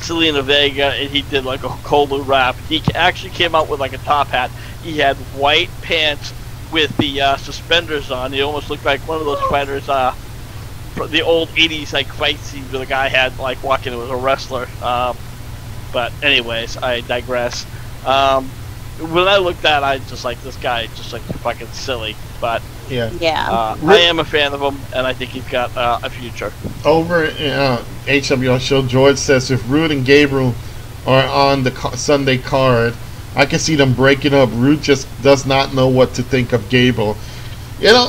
Selena Vega and he did like a Kolu rap. He actually came out with like a top hat. He had white pants with the suspenders on. He almost looked like one of those fighters, the old 80s like fight scenes where the guy had like walking as a wrestler. But anyways, I digress. When I looked at it, I just like this guy just like fucking silly. But I am a fan of him, and I think he's got a future. Over HWR show, George says if Rude and Gabriel are on the Sunday card, I can see them breaking up. Rude just does not know what to think of Gable. You know,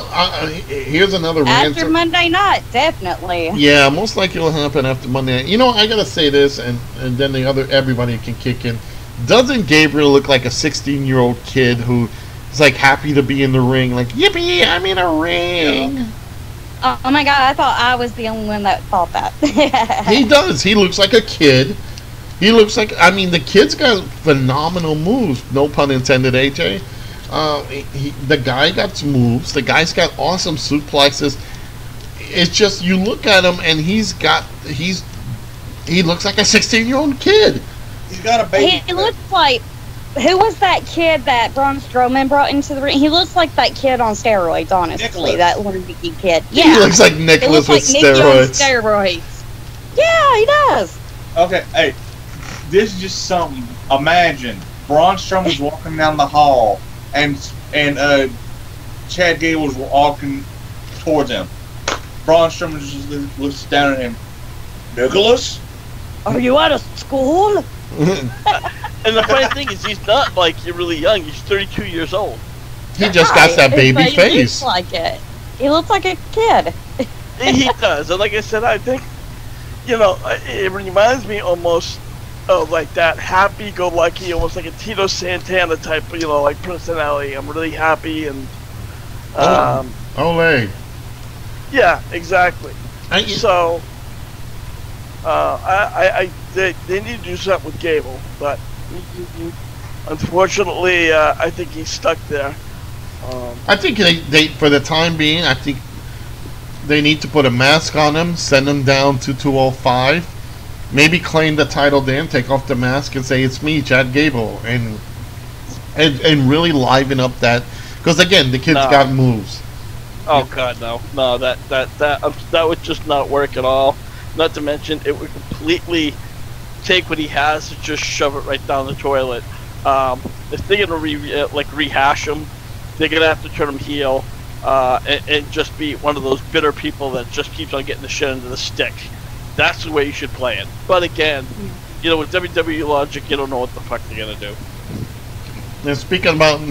here's another rant. After Monday night, definitely. Yeah, most likely it'll happen after Monday night. You know, I gotta say this, and then everybody can kick in. Doesn't Gabriel look like a 16-year-old kid who is like happy to be in the ring? Like, yippee, I'm in a ring. Yeah. Oh my God, I thought I was the only one that thought that. He does. He looks like a kid. He looks like, the kid's got phenomenal moves. No pun intended, AJ. The guy got moves. The guy's got awesome suplexes. It's just, you look at him and he looks like a 16-year-old kid. He's got a baby. He looks like, who was that kid that Braun Strowman brought into the ring? He looks like that kid on steroids, honestly. Nicholas. That little bitty kid. Yeah. He looks like Nicholas with steroids. Steroids. Yeah, he does. Okay, hey, this is just something. Imagine Braun Strowman's walking down the hall, and Chad Gable's walking towards him. Braun Strowman just looks down at him. Nicholas? Are you out of school? And the funny thing is, he's not like you're really young. He's 32 years old. He just got that baby face. He looks like it. He looks like a kid. He does, and like I said, I think it reminds me almost of like that happy-go-lucky, almost like a Tito Santana type, like personality. I'm really happy and. Ole. Yeah, exactly. They need to do something with Gable, but unfortunately, I think he's stuck there. I think they for the time being, I think they need to put a mask on him, send him down to 205, maybe claim the title then, take off the mask and say it's me, Chad Gable, and really liven up that, because again, the kid's got moves. Oh God, no, that would just not work at all. Not to mention, it would completely take what he has and just shove it right down the toilet. If they're gonna rehash them, they're gonna have to turn them heel, and just be one of those bitter people that just keeps on getting the shit into the stick. That's the way you should play it. But again, with WWE logic, you don't know what the fuck they're gonna do. And speaking about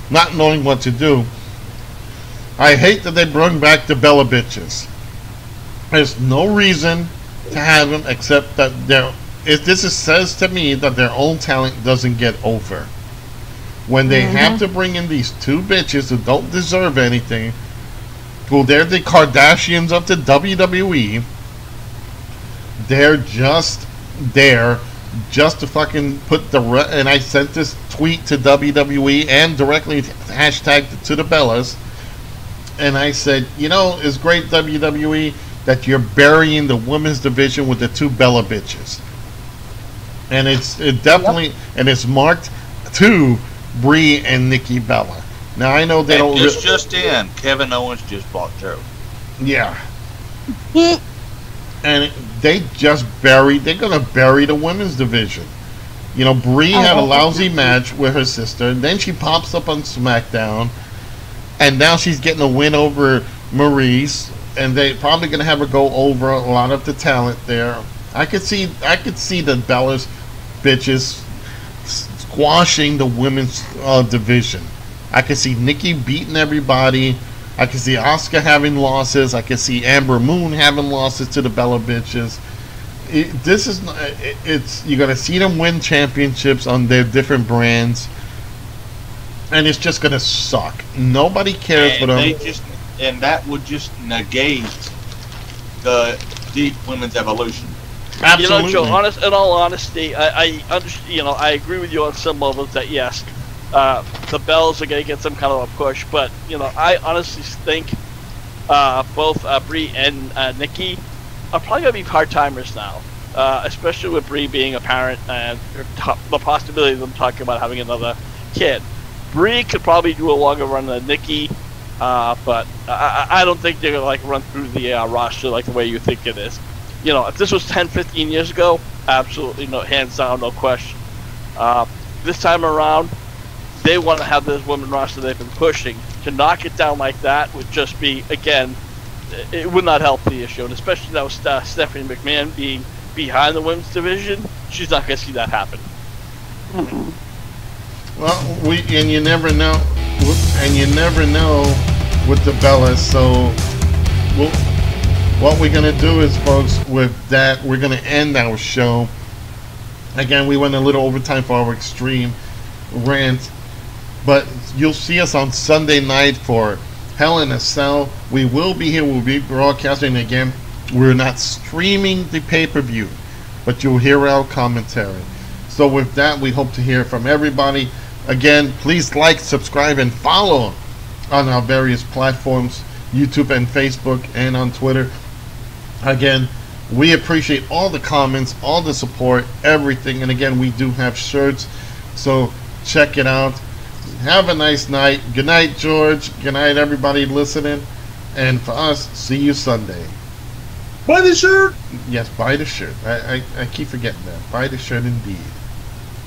not knowing what to do, I hate that they bring back the Bella bitches. There's no reason to have them except that says to me that their own talent doesn't get over. When they have to bring in these two bitches who don't deserve anything, who they're the Kardashians of the WWE, they're just there just to fucking put and I sent this tweet to WWE and directly hashtag to the Bellas, and I said, it's great WWE that you're burying the women's division with the two Bella bitches, and it definitely and it's marked to Brie and Nikki Bella. Now I know they don't. Just in, Kevin Owens just bought Joe. Yeah. And they're gonna bury the women's division. Brie had a lousy match with her sister, and then she pops up on SmackDown, and now she's getting a win over Maurice, and they're probably gonna have her go over a lot of the talent there. I could see the Bellas bitches squashing the women's division. I could see Nikki beating everybody. I can see Asuka having losses. I can see Amber Moon having losses to the Bella bitches. You're gonna see them win championships on their different brands, and it's just gonna suck. Nobody cares for them. And that would just negate the deep women's evolution. Absolutely. Joe. In all honesty, I understand. I agree with you on some levels that yes, the Bells are going to get some kind of a push, but I honestly think both Brie and Nikki are probably going to be part-timers now, especially with Brie being a parent and the possibility of them talking about having another kid. Brie could probably do a longer run than Nikki, but I don't think they're going to run through the roster like the way you think it is. If this was 10, 15 years ago, absolutely no, hands down, no question. This time around, they want to have this women roster they've been pushing. To knock it down like that would just be, again, it would not help the issue. And especially now with Stephanie McMahon being behind the women's division, she's not going to see that happen. Well, you never know, with the Bellas. So, what we're going to do is, folks, with that, we're going to end our show. Again, we went a little overtime for our extreme rant. But you'll see us on Sunday night for Hell in a Cell. We will be here. We'll be broadcasting again. We're not streaming the pay-per-view, but you'll hear our commentary. So with that, we hope to hear from everybody. Again, please like, subscribe, and follow on our various platforms, YouTube and Facebook, and on Twitter. Again, we appreciate all the comments, all the support, everything. And again, we do have shirts, so check it out. Have a nice night. Good night, George. Good night, everybody listening. And for us, see you Sunday. Buy the shirt. Yes, buy the shirt. I keep forgetting that. Buy the shirt indeed.